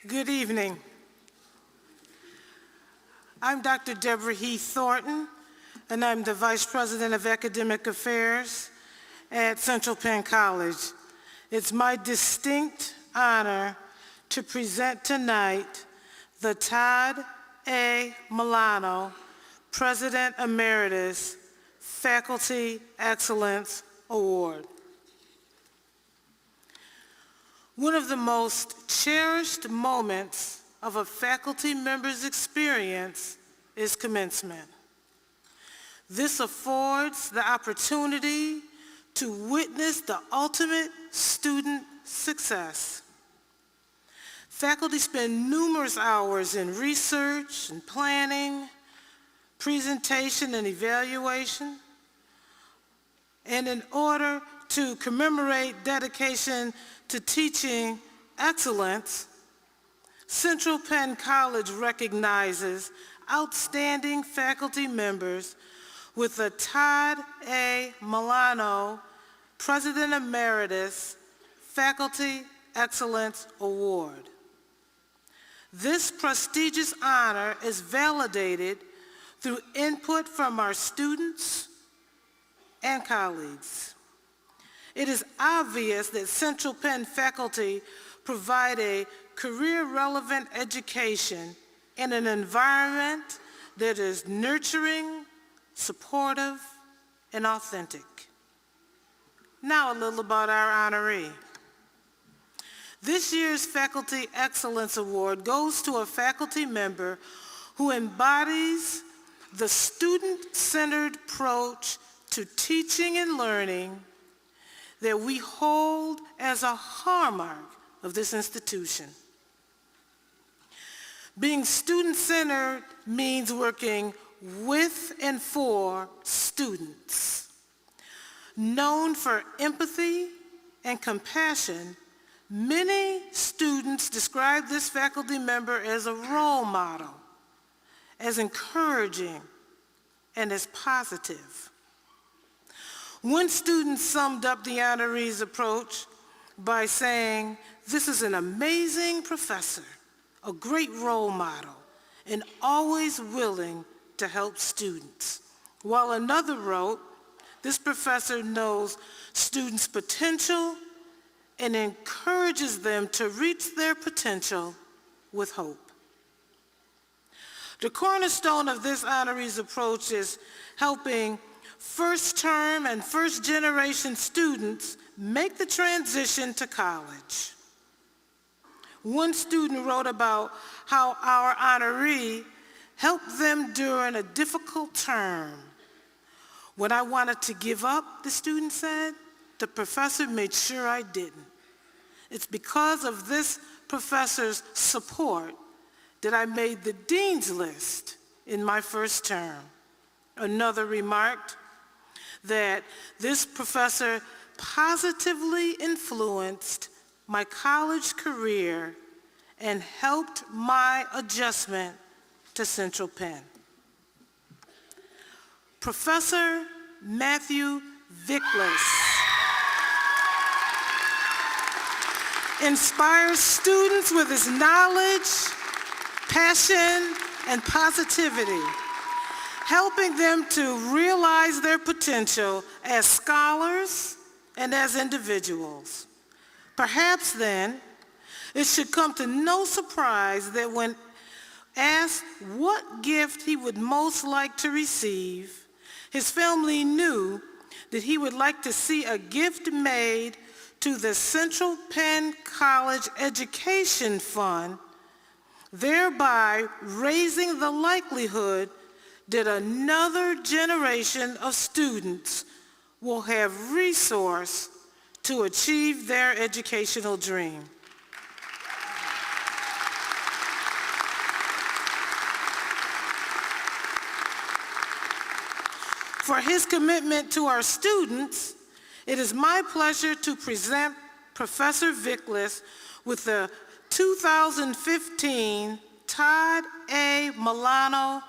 [SPEAKER 10] Good evening. I'm Dr. Deborah Heath Thornton, and I'm the Vice President of Academic Affairs at Central Penn College. It's my distinct honor to present tonight the Todd A. Milano President Emeritus Faculty Excellence Award. One of the most cherished moments of a faculty member's experience is commencement. This affords the opportunity to witness the ultimate student success. Faculty spend numerous hours in research and planning, presentation and evaluation, and in order to commemorate dedication to teaching excellence, Central Penn College recognizes outstanding faculty members with the Todd A. Milano President Emeritus Faculty Excellence Award. This prestigious honor is validated through input from our students and colleagues. It is obvious that Central Penn faculty provide a career-relevant education in an environment that is nurturing, supportive, and authentic. Now a little about our honoree. This year's Faculty Excellence Award goes to a faculty member who embodies the student-centered approach to teaching and learning that we hold as a hallmark of this institution. Being student-centered means working with and for students. Known for empathy and compassion, many students describe this faculty member as a role model, as encouraging, and as positive. One student summed up the honoree's approach by saying, "This is an amazing professor, a great role model, and always willing to help students." While another wrote, "This professor knows students' potential and encourages them to reach their potential with hope." The cornerstone of this honoree's approach is helping first-term and first-generation students make the transition to college. One student wrote about how our honoree helped them during a difficult term. "When I wanted to give up," the student said, "the professor made sure I didn't. It's because of this professor's support that I made the dean's list in my first term." Another remarked that this professor positively influenced my college career and helped my adjustment to Central Penn. Professor Matthew Vickles inspires students with his knowledge, passion, and positivity, helping them to realize their potential as scholars and as individuals. Perhaps then, it should come to no surprise that when asked what gift he would most like to receive, his family knew that he would like to see a gift made to the Central Penn College Education Fund, thereby raising the likelihood that another generation of students will have resource to achieve their educational dream. For his commitment to our students, it is my pleasure to present Professor Vickles with the 2015 Todd A. Milano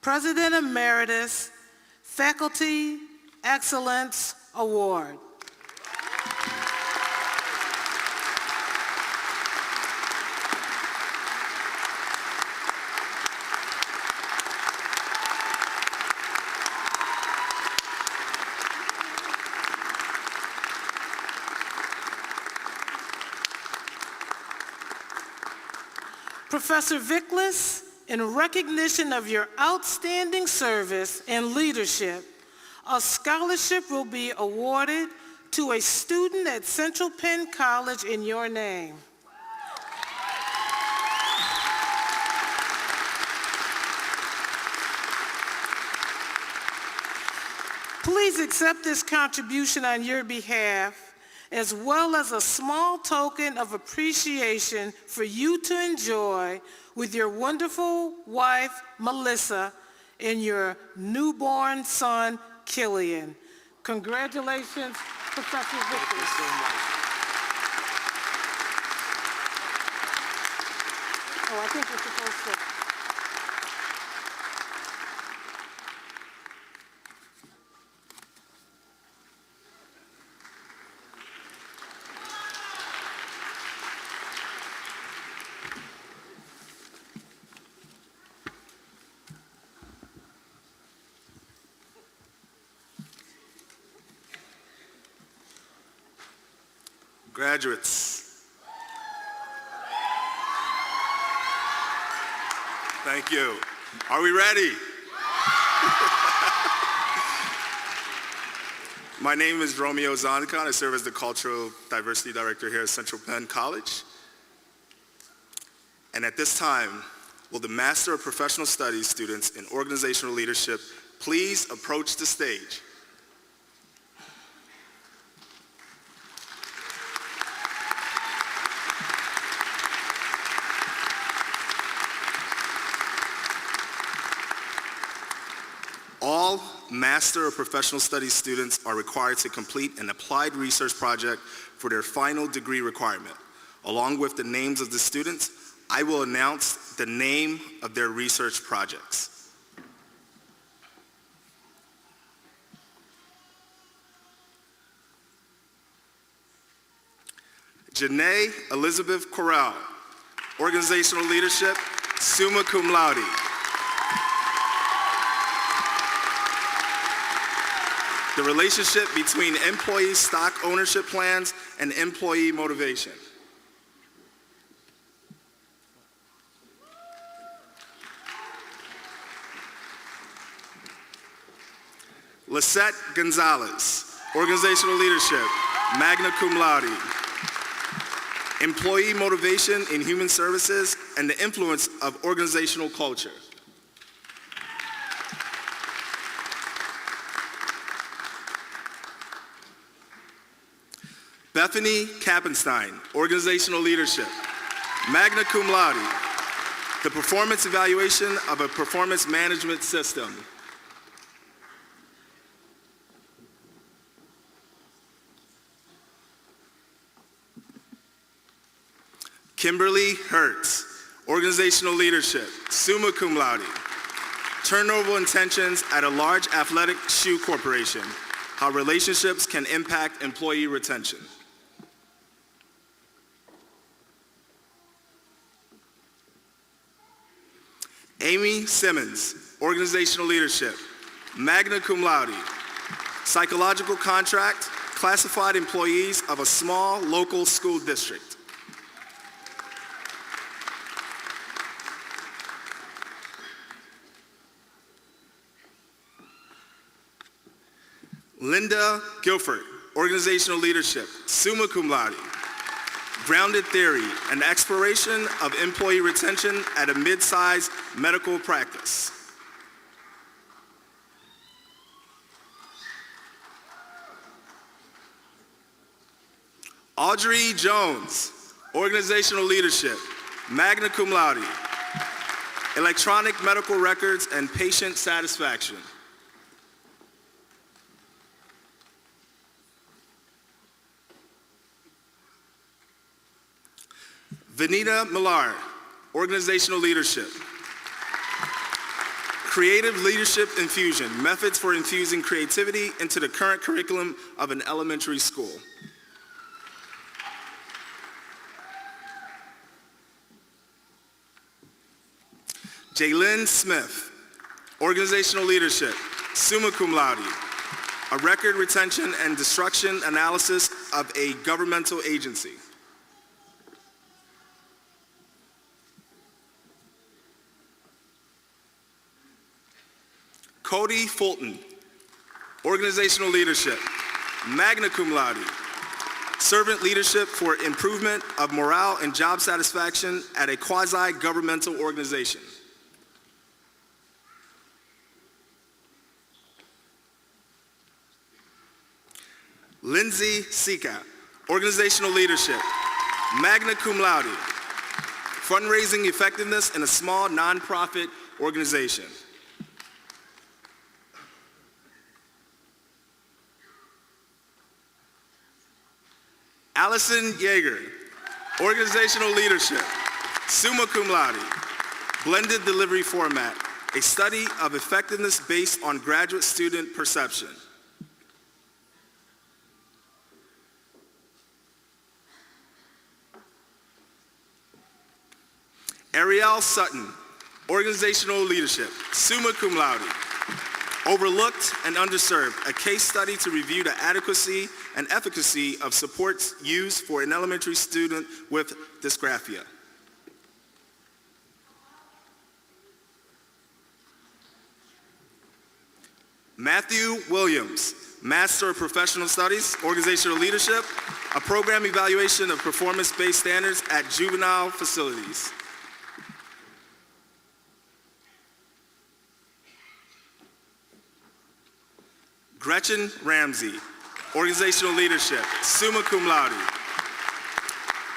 [SPEAKER 10] President Emeritus Faculty Excellence Award. Professor Vicklis, in recognition of your outstanding service and leadership, a scholarship will be awarded to a student at Central Penn College in your name. Please accept this contribution on your behalf, as well as a small token of appreciation for you to enjoy with your wonderful wife, Melissa, and your newborn son, Killian. Congratulations, Professor Vickers. Oh, I think we're supposed to.
[SPEAKER 11] Graduates, thank you. Are we ready? My name is Romeo Zonkan. I serve as the Cultural Diversity Director here at Central Penn College. And at this time, will the Master of Professional Studies students in Organizational Leadership please approach the stage? All Master of Professional Studies students are required to complete an applied research project for their final degree requirement. Along with the names of the students, I will announce the name of their research projects. Janae Elizabeth Corral, Organizational Leadership, summa cum laude. The relationship between employee stock ownership plans and employee motivation. Lisette Gonzalez, Organizational Leadership, magna cum laude. Employee motivation in human services and the influence of organizational culture. Bethany Kappenstein, Organizational Leadership, magna cum laude. The performance evaluation of a performance management system. Kimberly Hertz, Organizational Leadership, summa cum laude. Turnover intentions at a large athletic shoe corporation. How relationships can impact employee retention. Amy Simmons, Organizational Leadership, magna cum laude. Psychological contract, classified employees of a small local school district. Linda Guilford, Organizational Leadership, summa cum laude. Grounded theory, an exploration of employee retention at a mid-sized medical practice. Audrey Jones, Organizational Leadership, magna cum laude. Electronic medical records and patient satisfaction. Vanita Millar, Organizational Leadership. Creative Leadership Infusion, methods for infusing creativity into the current curriculum of an elementary school. Jaylyn Smith, Organizational Leadership, summa cum laude. A record retention and destruction analysis of a governmental agency. Cody Fulton, organizational leadership, magna cum laude, servant leadership for improvement of morale and job satisfaction at a quasi-governmental organization. Lindsay Sika, organizational leadership, magna cum laude, fundraising effectiveness in a small nonprofit organization. Allison Yeager, organizational leadership, summa cum laude, blended delivery format, a study of effectiveness based on graduate student perception. Ariel Sutton, organizational leadership, summa cum laude, overlooked and underserved, a case study to review the adequacy and efficacy of supports used for an elementary student with dysgraphia. Matthew Williams, Master of Professional Studies, Organizational Leadership, a program evaluation of performance-based standards at juvenile facilities. Gretchen Ramsey, Organizational Leadership, summa cum laude.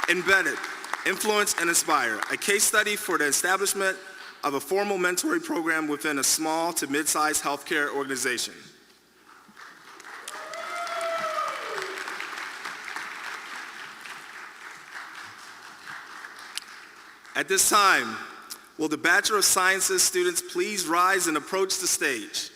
[SPEAKER 11] Embedded, Influence and Inspire, a case study for the establishment of a formal mentoring program within a small to mid-sized healthcare organization. At this time, will the Bachelor of Sciences students please rise and approach the stage?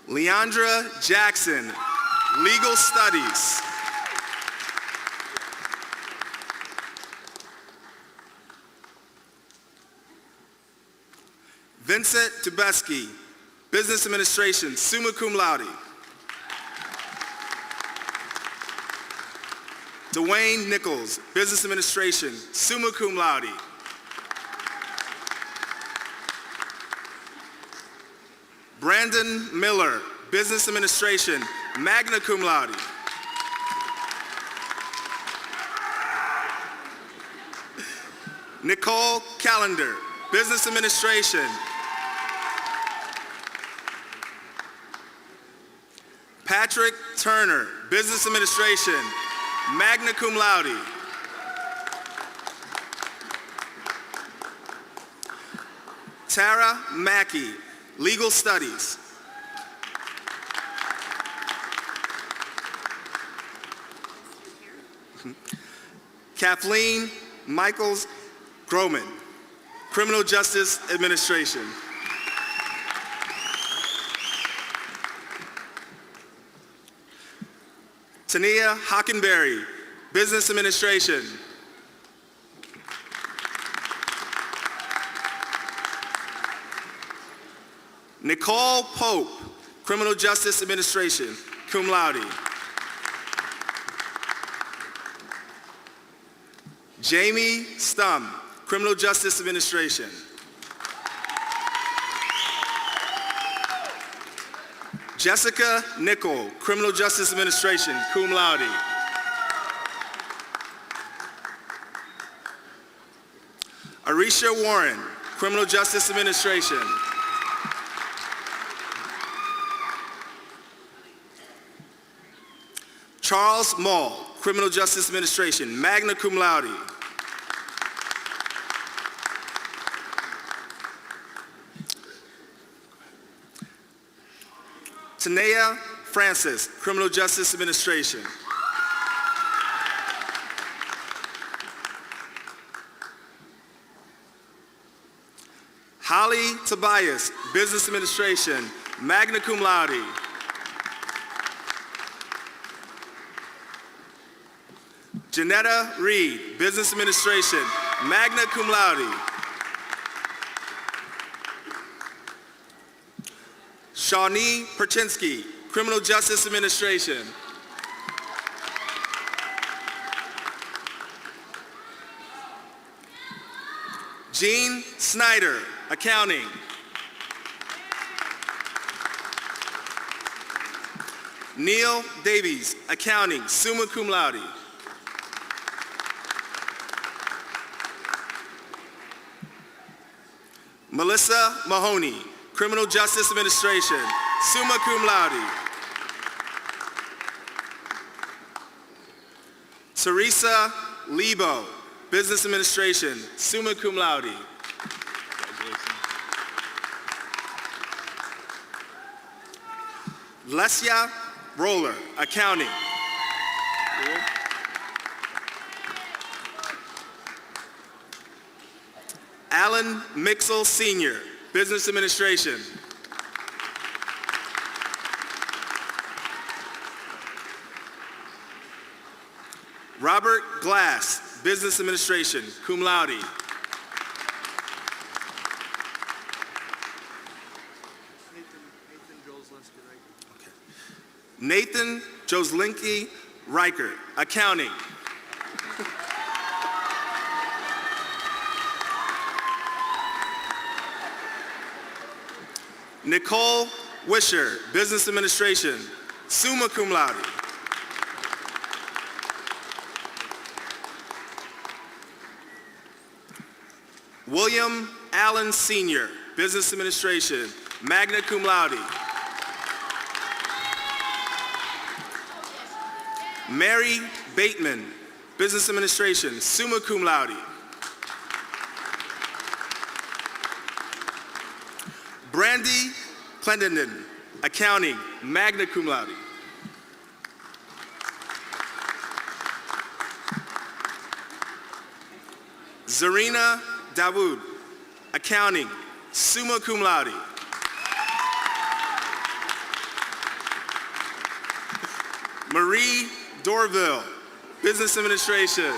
[SPEAKER 11] Leandra Jackson, Legal Studies. Vincent Tubeski, Business Administration, summa cum laude. Dwayne Nichols, Business Administration, summa cum laude. Brandon Miller, Business Administration, magna cum laude. Nicole Callender, Business Administration. Patrick Turner, Business Administration, magna cum laude. Tara Mackey, Legal Studies. Kathleen Michaels Groman, Criminal Justice Administration. Tania Hockenberry, Business Administration. Nicole Pope, Criminal Justice Administration, cum laude. Jamie Stum, Criminal Justice Administration. Jessica Nickel, Criminal Justice Administration, cum laude. Arisha Warren, Criminal Justice Administration. Charles Mull, Criminal Justice Administration, magna cum laude. Tanea Francis, Criminal Justice Administration. Holly Tobias, Business Administration, magna cum laude. Janetta Reed, Business Administration, magna cum laude. Shawnee Perchinsky, Criminal Justice Administration. Jean Snyder, Accounting. Neil Davies, Accounting, summa cum laude. Melissa Mahoney, Criminal Justice Administration, summa cum laude. Teresa Lebo, Business Administration, summa cum laude. Lesia Roller, Accounting. Alan Mixel Sr., Business Administration. Robert Glass, Business Administration, cum laude. Nathan Joslinski Riker, Accounting. Nicole Wisher, Business Administration, summa cum laude. William Allen Sr., Business Administration, magna cum laude. Mary Bateman, Business Administration, summa cum laude. Brandy Clendenden, Accounting, magna cum laude. Zarina Dawood, Accounting, summa cum laude. Marie Dorville, Business Administration.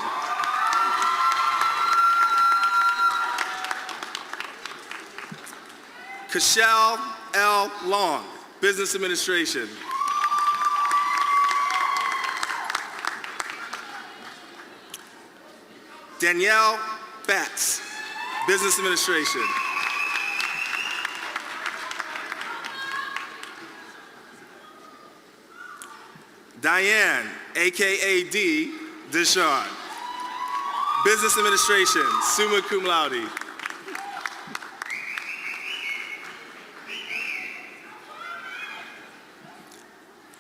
[SPEAKER 11] Cashel L. Long, Business Administration. Danielle Batts, Business Administration. Diane, AKA D. Deshawn, Business Administration, summa cum laude.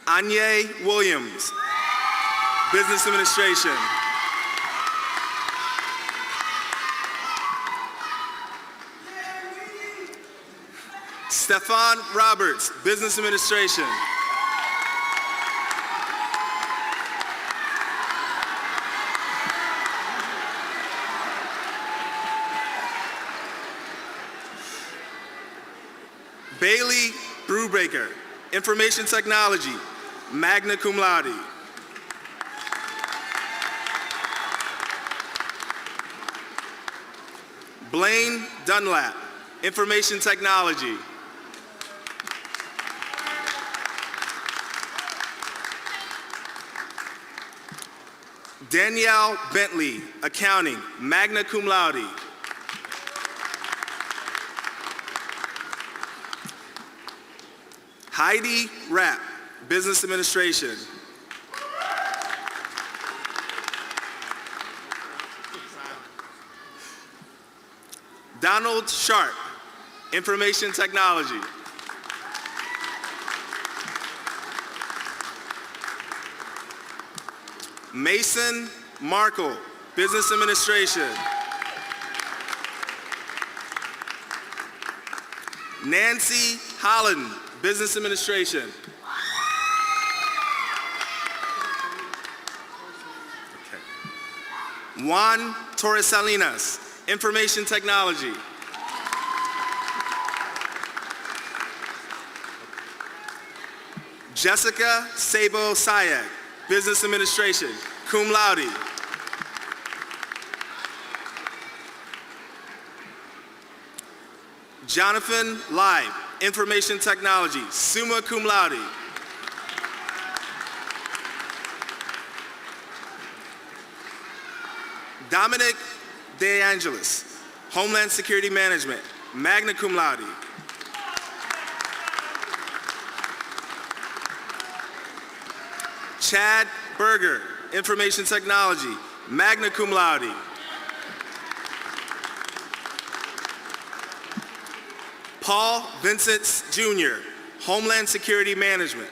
[SPEAKER 11] Anye Williams, Business Administration. Stefan Roberts, Business Administration. Bailey Brubaker, Information Technology, magna cum laude. Blaine Dunlap, Information Technology. Danielle Bentley, Accounting, magna cum laude. Heidi Rapp, Business Administration. Donald Sharp, Information Technology. Mason Markle, Business Administration. Nancy Holland, Business Administration. Okay. Juan Torres Salinas, Information Technology. Jessica Sabo Sayek, Business Administration, cum laude. Jonathan Live, Information Technology, summa cum laude. Dominic De Angelis, Homeland Security Management, magna cum laude. Chad Berger, Information Technology, magna cum laude. Paul Vincent Jr., Homeland Security Management.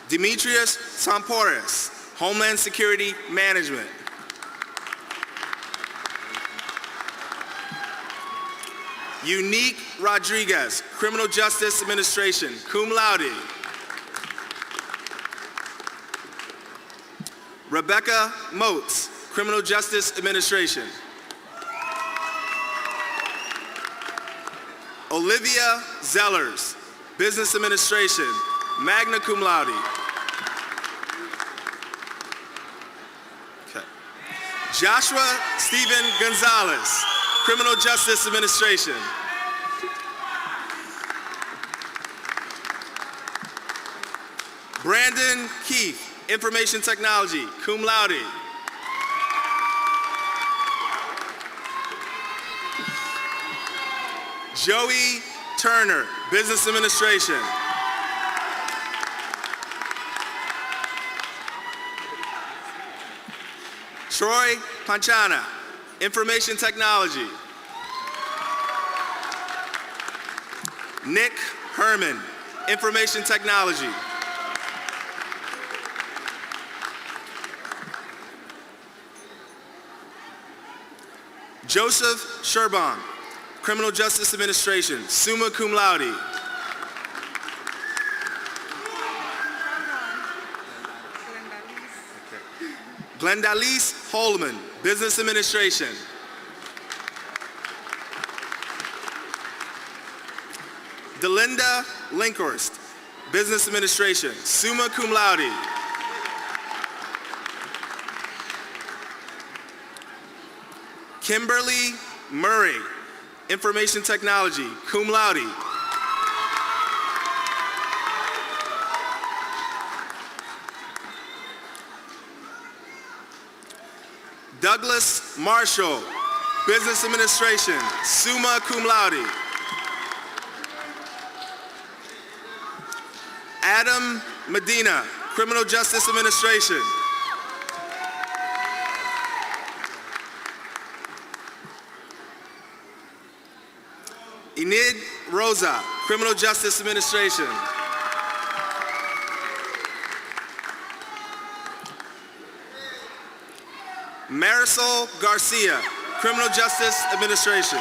[SPEAKER 11] Demetrius Sampouris, Homeland Security Management. Unique Rodriguez, Criminal Justice Administration, cum laude. Rebecca Motes, Criminal Justice Administration. Olivia Zellers, Business Administration, magna cum laude. Okay. Joshua Stephen Gonzalez, Criminal Justice Administration. Brandon Keith, Information Technology, cum laude. Joey Turner, Business Administration. Troy Panchana, Information Technology. Nick Herman, Information Technology. Joseph Sherbaum, Criminal Justice Administration, summa cum laude. Glendalise Holman, Business Administration. Delinda Linkhorst, Business Administration, summa cum laude. Kimberly Murray, Information Technology, cum laude. Douglas Marshall, Business Administration, summa cum laude. Adam Medina, Criminal Justice Administration. Enid Rosa, Criminal Justice Administration. Marisol Garcia, Criminal Justice Administration.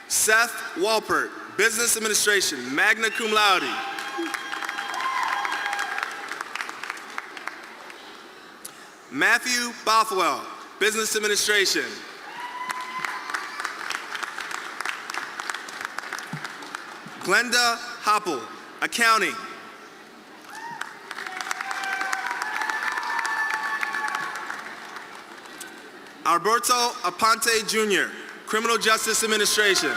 [SPEAKER 11] Seth Walpert, Business Administration, magna cum laude. Matthew Bothwell, Business Administration. Glenda Hoppel, Accounting. Alberto Aponte Jr., Criminal Justice Administration.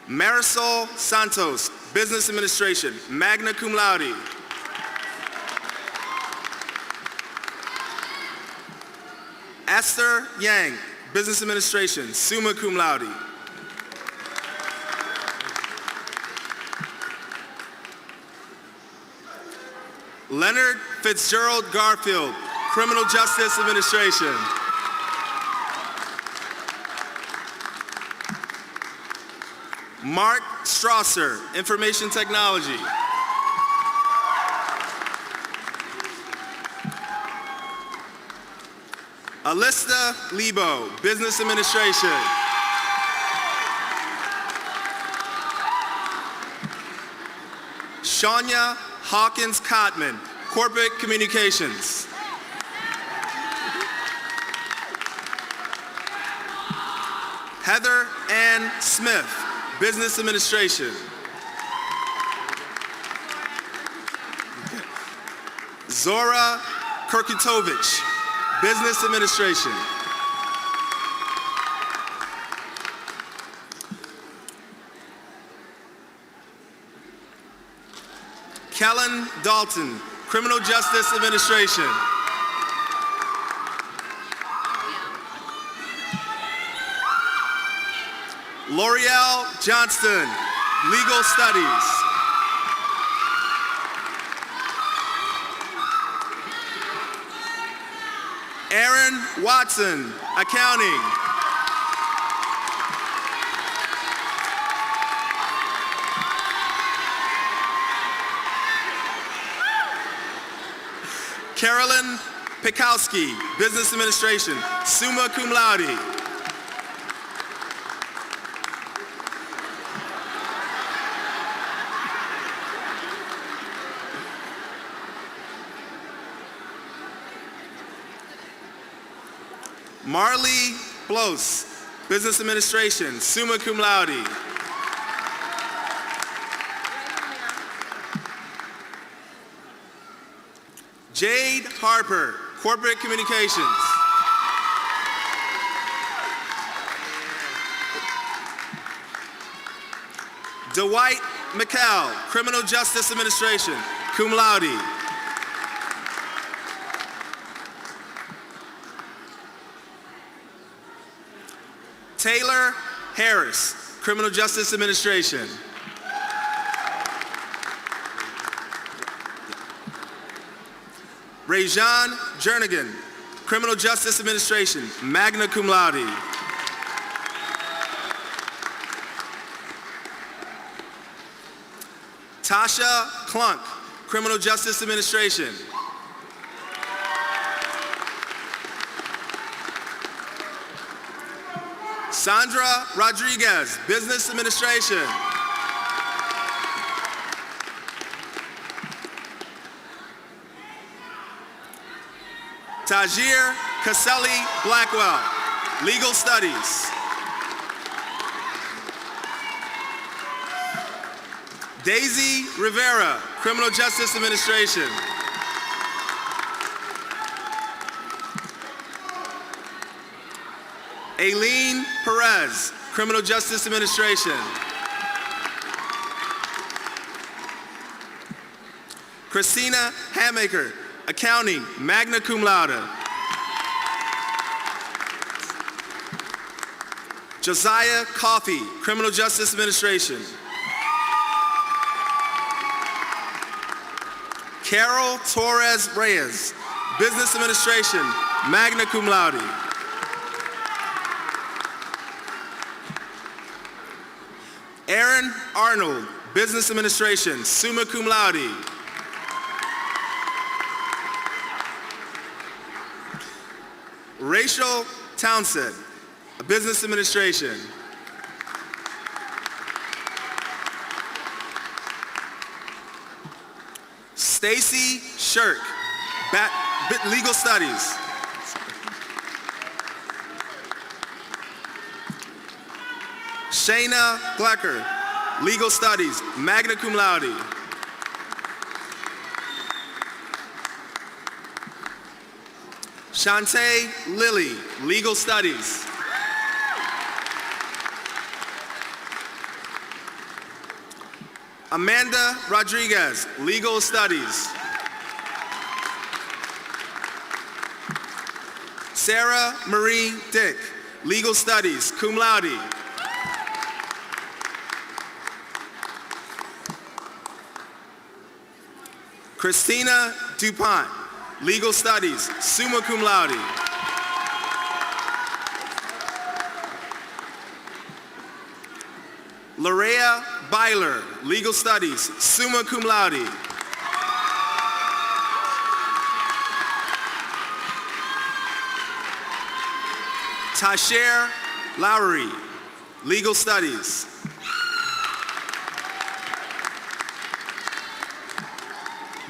[SPEAKER 11] Marisol Santos, Business Administration, magna cum laude. Esther Yang, Business Administration, summa cum laude. Leonard Fitzgerald Garfield, Criminal Justice Administration. Mark Strasser, Information Technology. Alista Lebo, Business Administration. Shania Hawkins Cotman, Corporate Communications. Heather Ann Smith, Business Administration. Zora Kurkutovich, Business Administration. Kellen Dalton, Criminal Justice Administration. L'Oreal Johnston, Legal Studies. Aaron Watson, Accounting. Carolyn Pikowski, Business Administration, summa cum laude. Marley Blos, Business Administration, summa cum laude. Jade Harper, Corporate Communications. Dwight McCall, Criminal Justice Administration, cum laude. Taylor Harris, Criminal Justice Administration. Rajan Jernigan, Criminal Justice Administration, magna cum laude. Tasha Klunk, Criminal Justice Administration. Sandra Rodriguez, Business Administration. Tajir Caselli Blackwell, Legal Studies. Daisy Rivera, Criminal Justice Administration. Aileen Perez, Criminal Justice Administration. Christina Hamaker, Accounting, magna cum laude. Josiah Coffey, Criminal Justice Administration. Carol Torres Reyes, Business Administration, magna cum laude. Aaron Arnold, Business Administration, summa cum laude. Rachel Townsend, Business Administration. Stacy Shirk, Legal Studies. Shayna Glecker, Legal Studies, magna cum laude. Shantae Lilly, Legal Studies. Amanda Rodriguez, Legal Studies. Sarah Marie Dick, Legal Studies, cum laude. Christina DuPont, Legal Studies, summa cum laude. Larea Byler, Legal Studies, summa cum laude. Tasher Lowry, Legal Studies.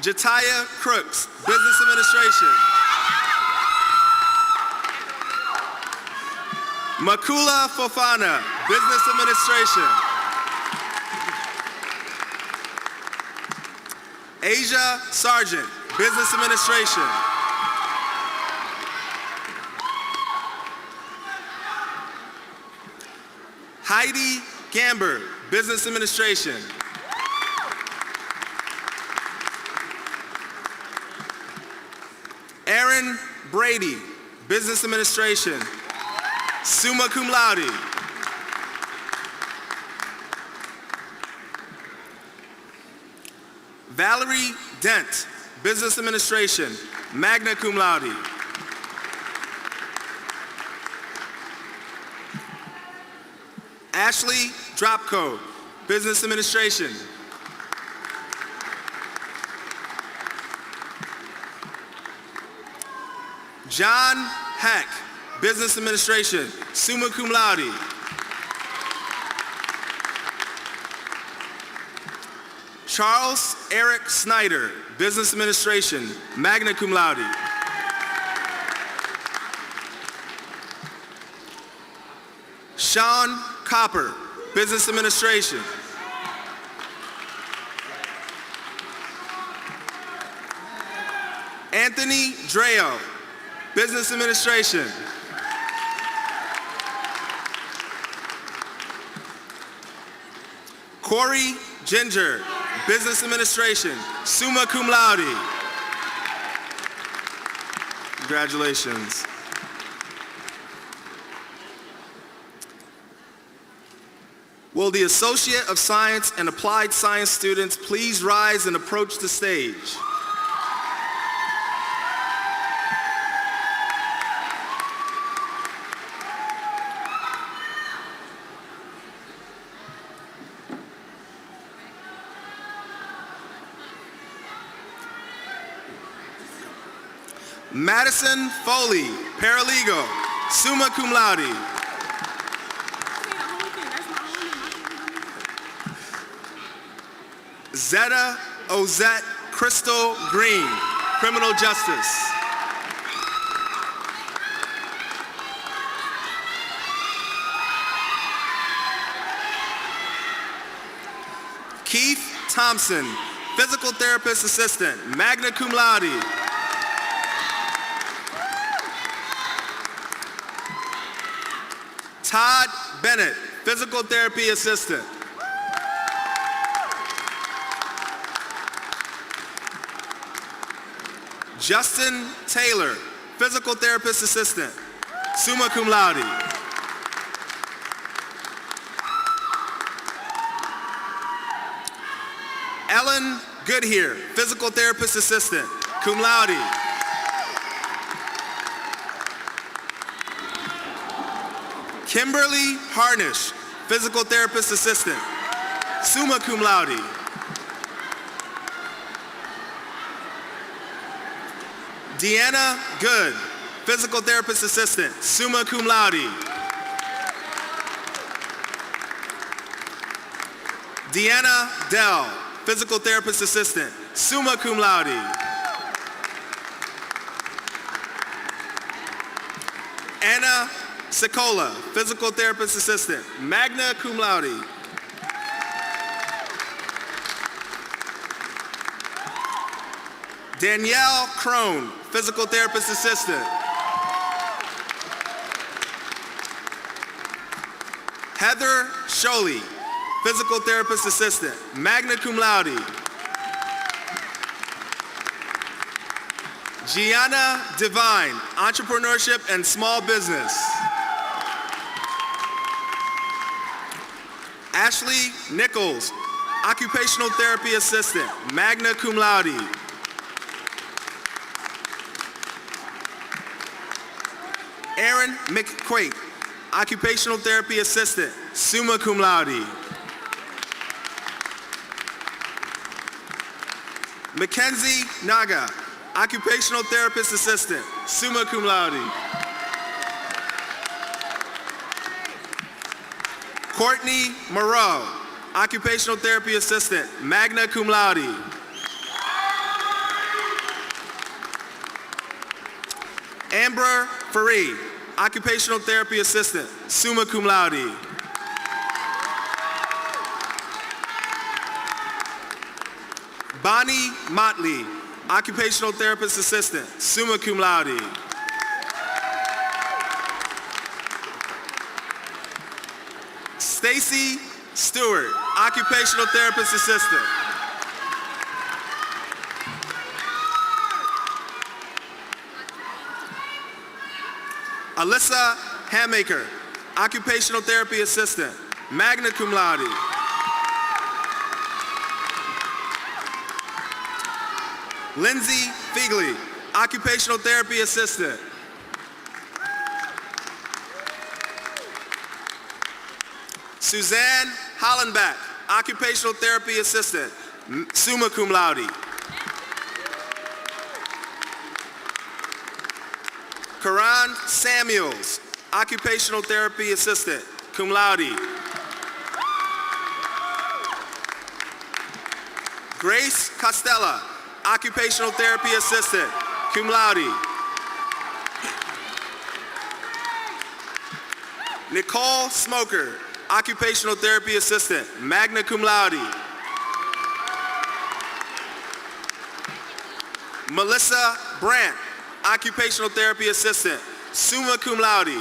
[SPEAKER 11] Jataya Crooks, Business Administration. Makula Fofana, Business Administration. Asia Sargent, Business Administration. Heidi Gamber, Business Administration. Aaron Brady, Business Administration, summa cum laude. Valerie Dent, Business Administration, magna cum laude. Ashley Dropko, Business Administration. John Heck, Business Administration, summa cum laude. Charles Eric Snyder, Business Administration, magna cum laude. Sean Copper, Business Administration. Anthony Dreo, Business Administration. Corey Ginger, Business Administration, summa cum laude. Congratulations. Will the Associate of Science and Applied Science students please rise and approach the stage? Madison Foley, paralegal, summa cum laude. Zeta Ozette Crystal Green, criminal justice. Keith Thompson, physical therapist assistant, magna cum laude. Todd Bennett, physical therapy assistant. Justin Taylor, physical therapist assistant, summa cum laude. Ellen Goodhere, physical therapist assistant, cum laude. Kimberly Harnish, physical therapist assistant, summa cum laude. Deanna Good, physical therapist assistant, summa cum laude. Deanna Dell, physical therapist assistant, summa cum laude. Anna Secola, physical therapist assistant, magna cum laude. Danielle Crone, physical therapist assistant. Heather Sholey, physical therapist assistant, magna cum laude. Gianna Devine, entrepreneurship and small business. Ashley Nichols, occupational therapy assistant, magna cum laude. Aaron McQuake, occupational therapy assistant, summa cum laude. Mackenzie Naga, occupational therapist assistant, summa cum laude. Courtney Moreau, occupational therapy assistant, magna cum laude. Amber Faree, occupational therapy assistant, summa cum laude. Bonnie Motley, occupational therapist assistant, summa cum laude. Stacy Stewart, occupational therapist assistant. Alyssa Hammaker, occupational therapy assistant, magna cum laude. Lindsay Feigley, occupational therapy assistant. Suzanne Hollenbach, occupational therapy assistant, summa cum laude. Karan Samuels, occupational therapy assistant, cum laude. Grace Costella, occupational therapy assistant, cum laude. Nicole Smoker, occupational therapy assistant, magna cum laude. Melissa Brandt, occupational therapy assistant, summa cum laude.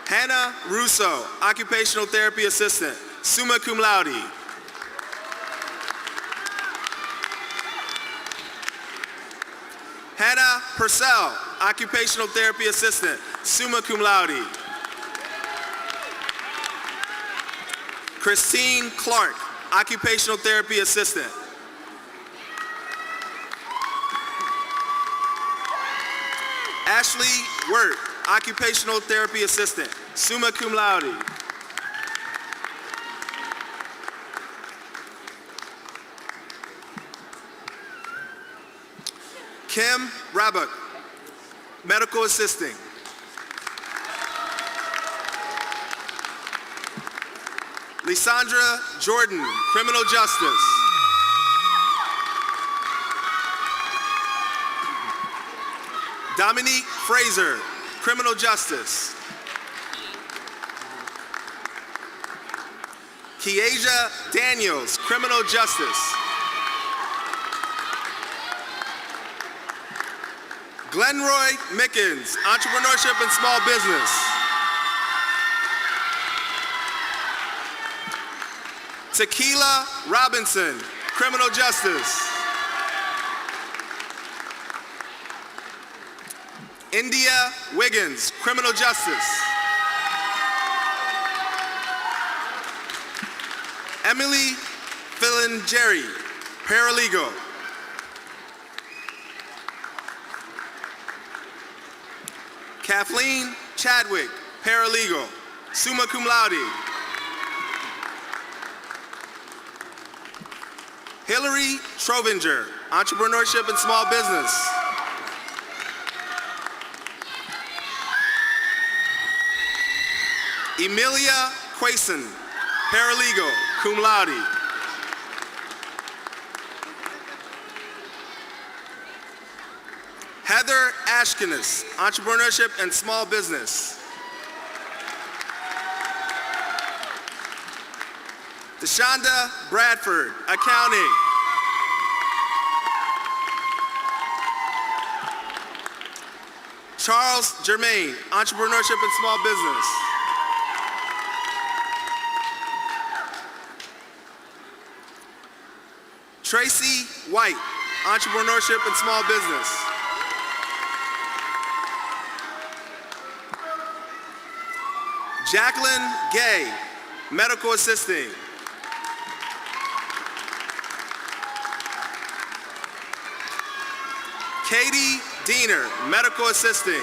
[SPEAKER 11] Hannah Russo, occupational therapy assistant, summa cum laude. Hannah Purcell, occupational therapy assistant, summa cum laude. Christine Clark, occupational therapy assistant. Ashley Wirt, occupational therapy assistant, summa cum laude. Kim Rabuk, medical assisting. Lysandra Jordan, criminal justice. Dominique Fraser, criminal justice. Kiesia Daniels, criminal justice. Glenroy Mickens, entrepreneurship and small business. Tequila Robinson, criminal justice. India Wiggins, criminal justice. Emily Filingeri, paralegal. Kathleen Chadwick, paralegal, summa cum laude. Hillary Trovinger, entrepreneurship and small business. Emilia Quason, paralegal, cum laude. Heather Ashkenas, entrepreneurship and small business. Deshonda Bradford, accounting. Charles Germain, entrepreneurship and small business. Tracy White, entrepreneurship and small business. Jacqueline Gay, medical assisting. Katie Diener, medical assisting.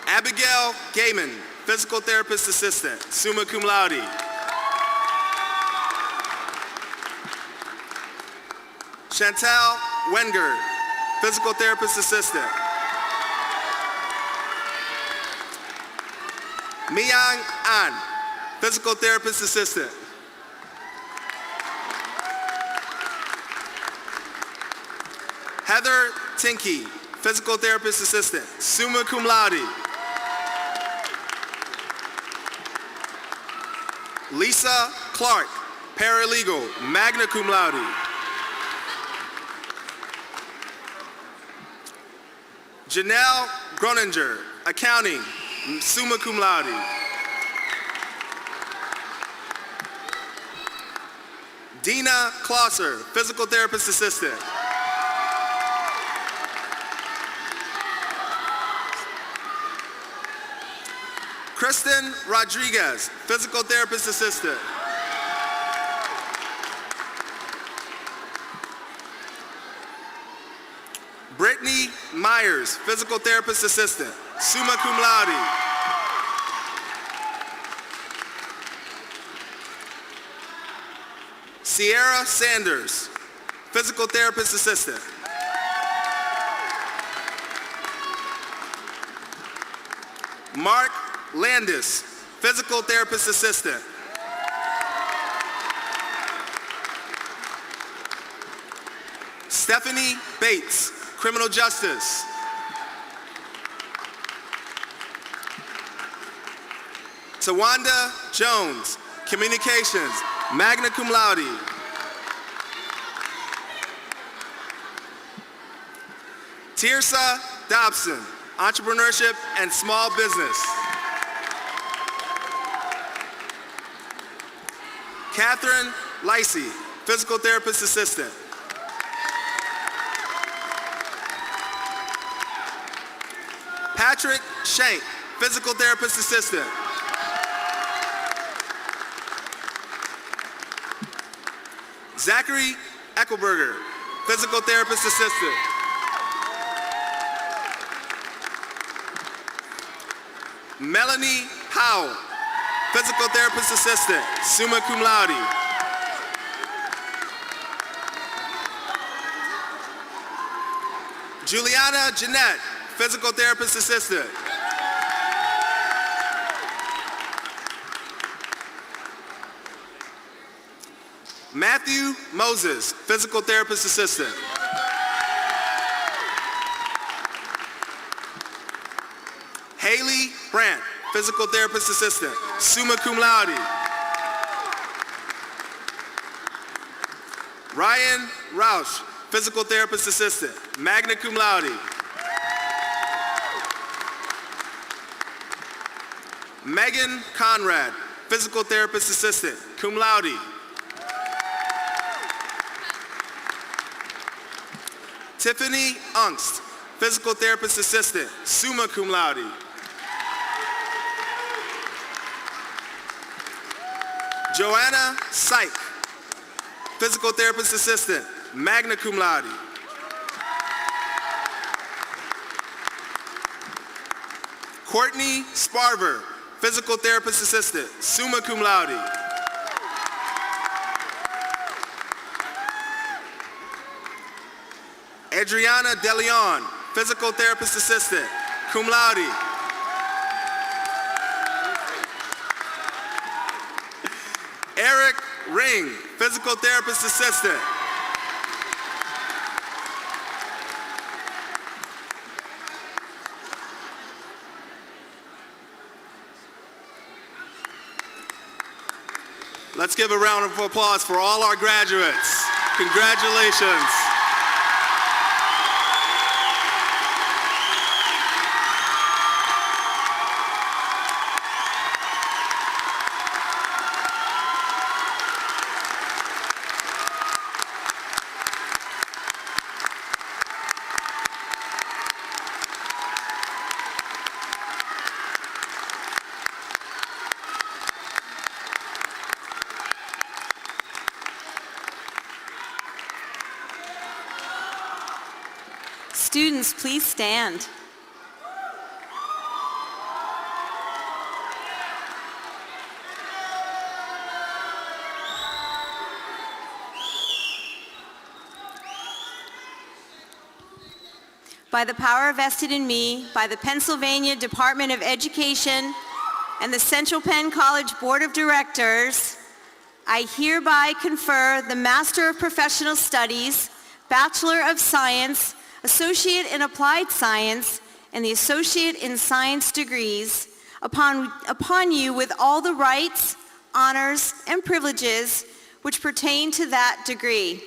[SPEAKER 11] Abigail Gaiman, physical therapist assistant, summa cum laude. Chantel Wenger, physical therapist assistant. Miyang An, physical therapist assistant. Heather Tinke, Physical Therapist Assistant, summa cum laude. Lisa Clark, Paralegal, magna cum laude. Janelle Groninger, Accounting, summa cum laude. Dina Klosser, Physical Therapist Assistant. Kristen Rodriguez, Physical Therapist Assistant. Brittany Myers, Physical Therapist Assistant, summa cum laude. Sierra Sanders, Physical Therapist Assistant. Mark Landis, Physical Therapist Assistant. Stephanie Bates, Criminal Justice. Tawanda Jones, Communications, magna cum laude. Tirsa Dobson, Entrepreneurship and Small Business. Catherine Lacey, Physical Therapist Assistant. Patrick Shank, Physical Therapist Assistant. Zachary Eckelberger, Physical Therapist Assistant. Melanie Powell, Physical Therapist Assistant, summa cum laude. Juliana Jeanette, Physical Therapist Assistant. Matthew Moses, Physical Therapist Assistant. Haley Brandt, Physical Therapist Assistant, summa cum laude. Ryan Roush, Physical Therapist Assistant, magna cum laude. Megan Conrad, Physical Therapist Assistant, cum laude. Tiffany Ungst, Physical Therapist Assistant, summa cum laude. Joanna Syke, Physical Therapist Assistant, magna cum laude. Courtney Sparver, Physical Therapist Assistant, summa cum laude. Adriana DeLeon, Physical Therapist Assistant, cum laude. Eric Ring, Physical Therapist Assistant. Let's give a round of applause for all our graduates. Congratulations.
[SPEAKER 6] Students, please stand. By the power vested in me by the Pennsylvania Department of Education and the Central Penn College Board of Directors, I hereby confer the Master of Professional Studies, Bachelor of Science, Associate in Applied Science, and the Associate in Science degrees upon you with all the rights, honors, and privileges which pertain to that degree.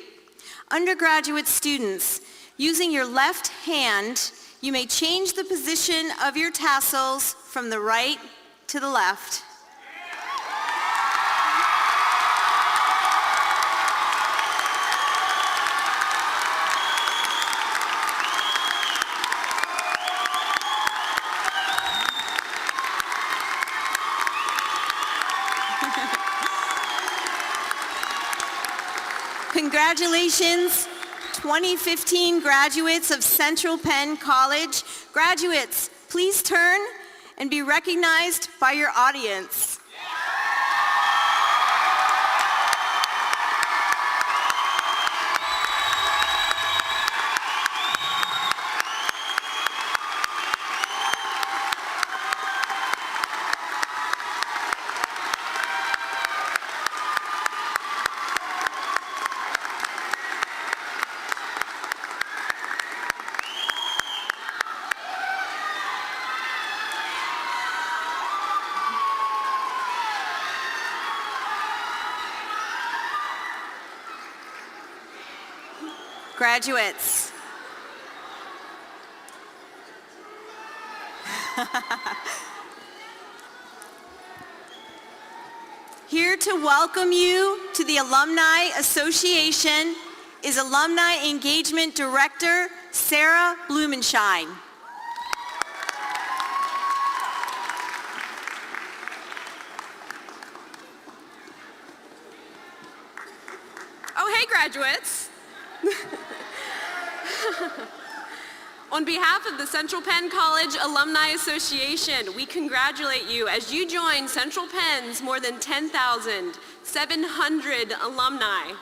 [SPEAKER 6] Undergraduate students, using your left hand, you may change the position of your tassels from the right to the left. Congratulations, 2015 graduates of Central Penn College. Graduates, please turn and be recognized by your audience. Graduates. Here to welcome you to the Alumni Association is Alumni Engagement Director Sarah Blumenshine.
[SPEAKER 12] Oh, hey, graduates. On behalf of the Central Penn College Alumni Association, we congratulate you as you join Central Penn's more than 10,700 alumni.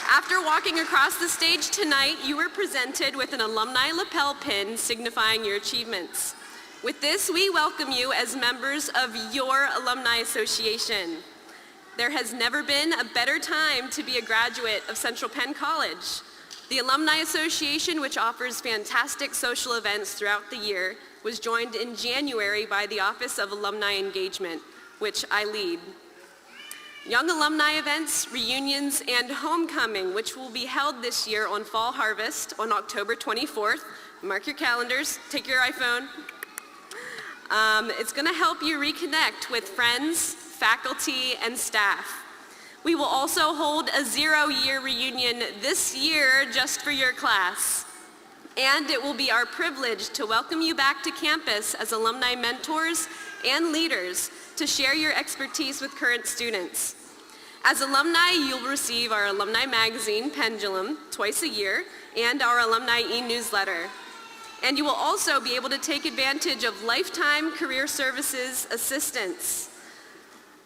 [SPEAKER 12] After walking across the stage tonight, you were presented with an alumni lapel pin signifying your achievements. With this, we welcome you as members of your Alumni Association. There has never been a better time to be a graduate of Central Penn College. The Alumni Association, which offers fantastic social events throughout the year, was joined in January by the Office of Alumni Engagement, which I lead. Young alumni events, reunions, and homecoming, which will be held this year on Fall Harvest on October 24th. Mark your calendars, take your iPhone. It's gonna help you reconnect with friends, faculty, and staff. We will also hold a 0-year reunion this year just for your class. And it will be our privilege to welcome you back to campus as alumni mentors and leaders to share your expertise with current students. As alumni, you'll receive our alumni magazine, Pendulum, twice a year, and our alumni e-newsletter. And you will also be able to take advantage of lifetime career services assistance.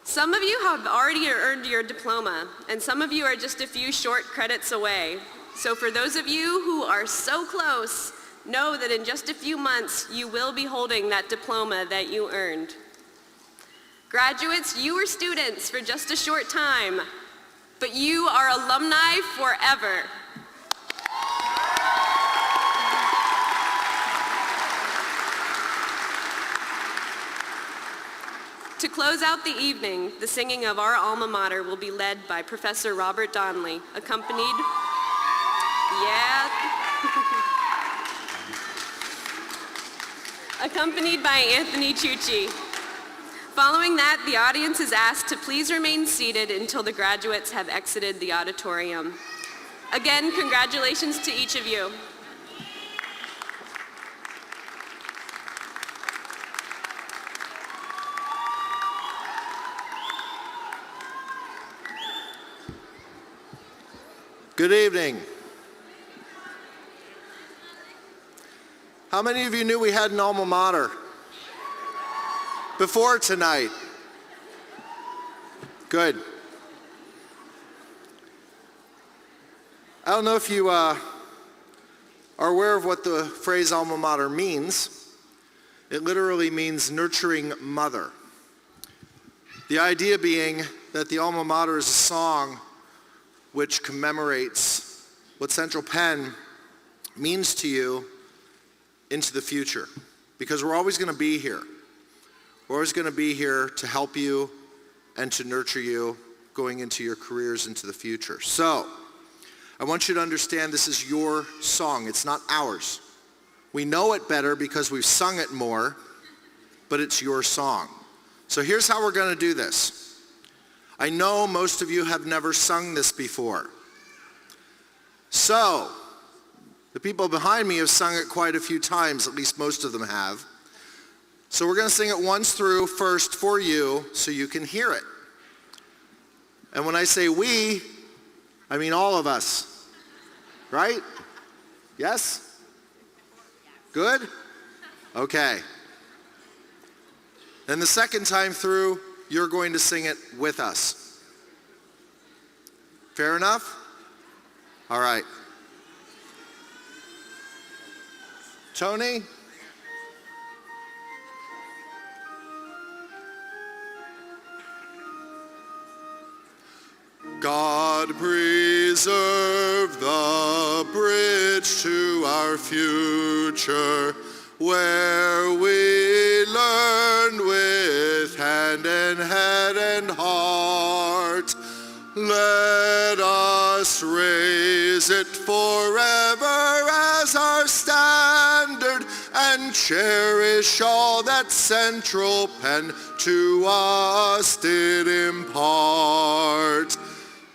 [SPEAKER 12] Some of you have already earned your diploma, and some of you are just a few short credits away. So for those of you who are so close, know that in just a few months, you will be holding that diploma that you earned. Graduates, you were students for just a short time, but you are alumni forever. To close out the evening, the singing of our alma mater will be led by Professor Robert Donnelly, accompanied by Anthony Tucci. Following that, the audience is asked to please remain seated until the graduates have exited the auditorium. Again, congratulations to each of you.
[SPEAKER 13] Good evening. How many of you knew we had an alma mater before tonight? Good. I don't know if you are aware of what the phrase alma mater means. It literally means nurturing mother. The idea being that the alma mater is a song which commemorates what Central Penn means to you into the future. Because we're always going to be here. We're always going to be here to help you and to nurture you going into your careers into the future. So, I want you to understand this is your song. It's not ours. We know it better because we've sung it more, but it's your song. So here's how we're going to do this. I know most of you have never sung this before. So, the people behind me have sung it quite a few times, at least most of them have. So we're going to sing it once through first for you so you can hear it. And when I say we, I mean all of us. Right? Yes? Good? Okay. Then the second time through, you're going to sing it with us. Fair enough? All right. Tony? God preserve the bridge to our future, where we learn with hand and head and heart. Let us raise it forever as our standard and cherish all that Central Penn to us did impart.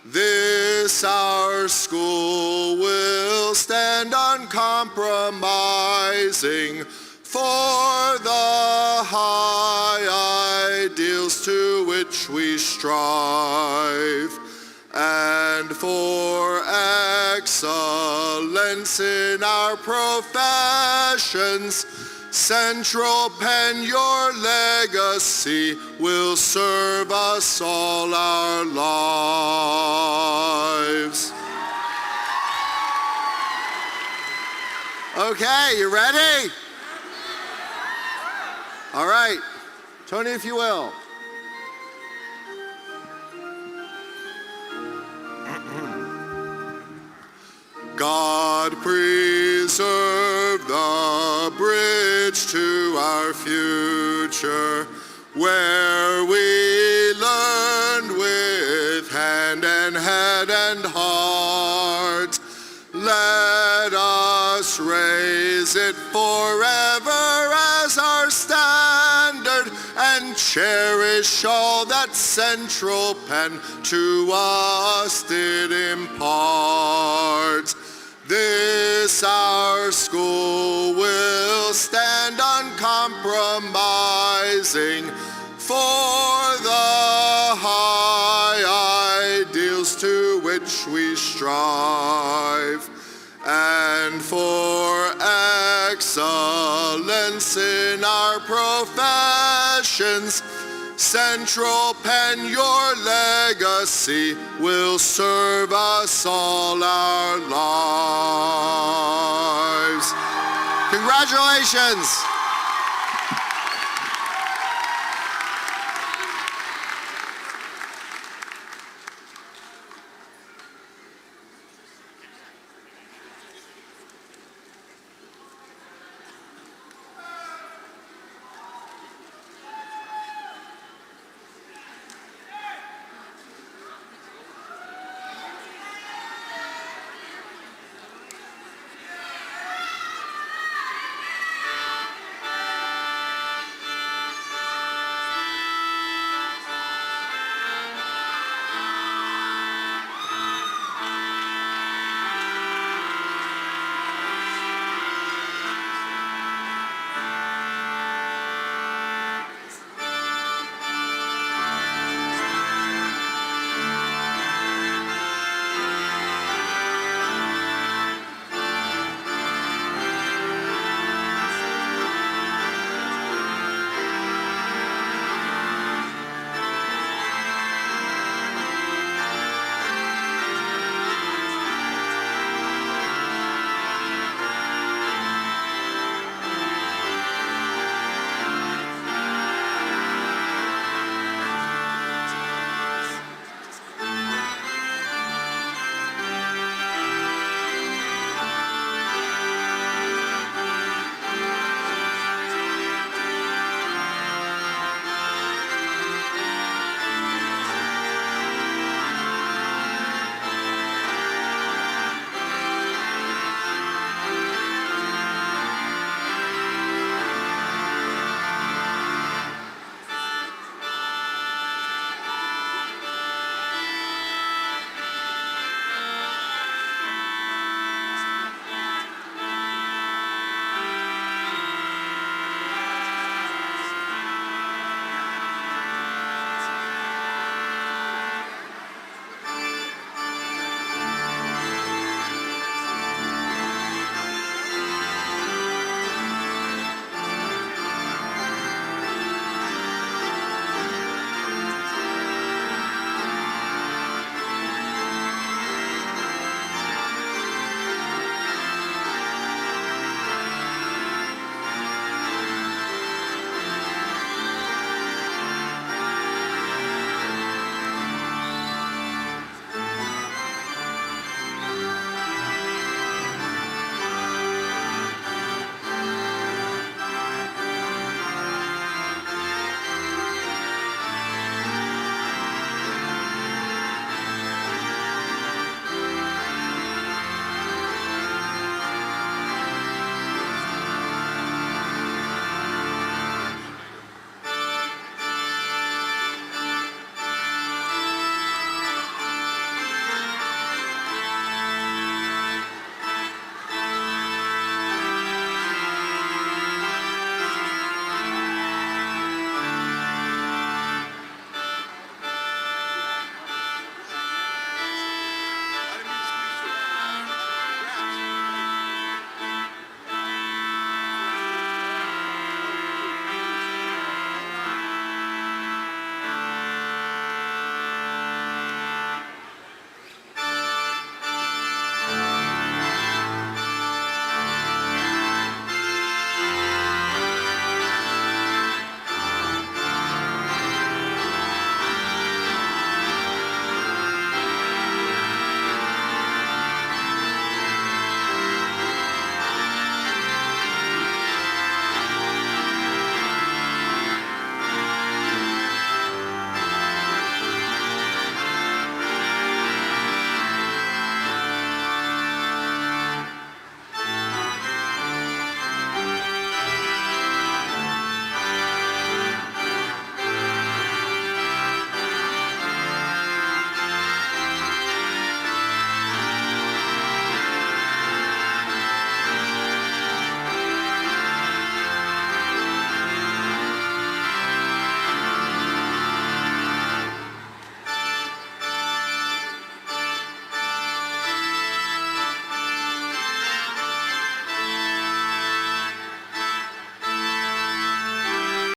[SPEAKER 13] This our school will stand uncompromising for the high ideals to which we strive, and for excellence in our professions. Central Penn, your legacy will serve us all our lives. Okay, you ready? All right, Tony, if you will. God preserve the bridge to our future, where we learned with hand and head and heart. Let us raise it forever as our standard and cherish all that Central Penn to us did impart. This our school will stand uncompromising for the high ideals to which we strive, and for excellence in our professions. Central Penn, your legacy will serve us all our lives. Congratulations.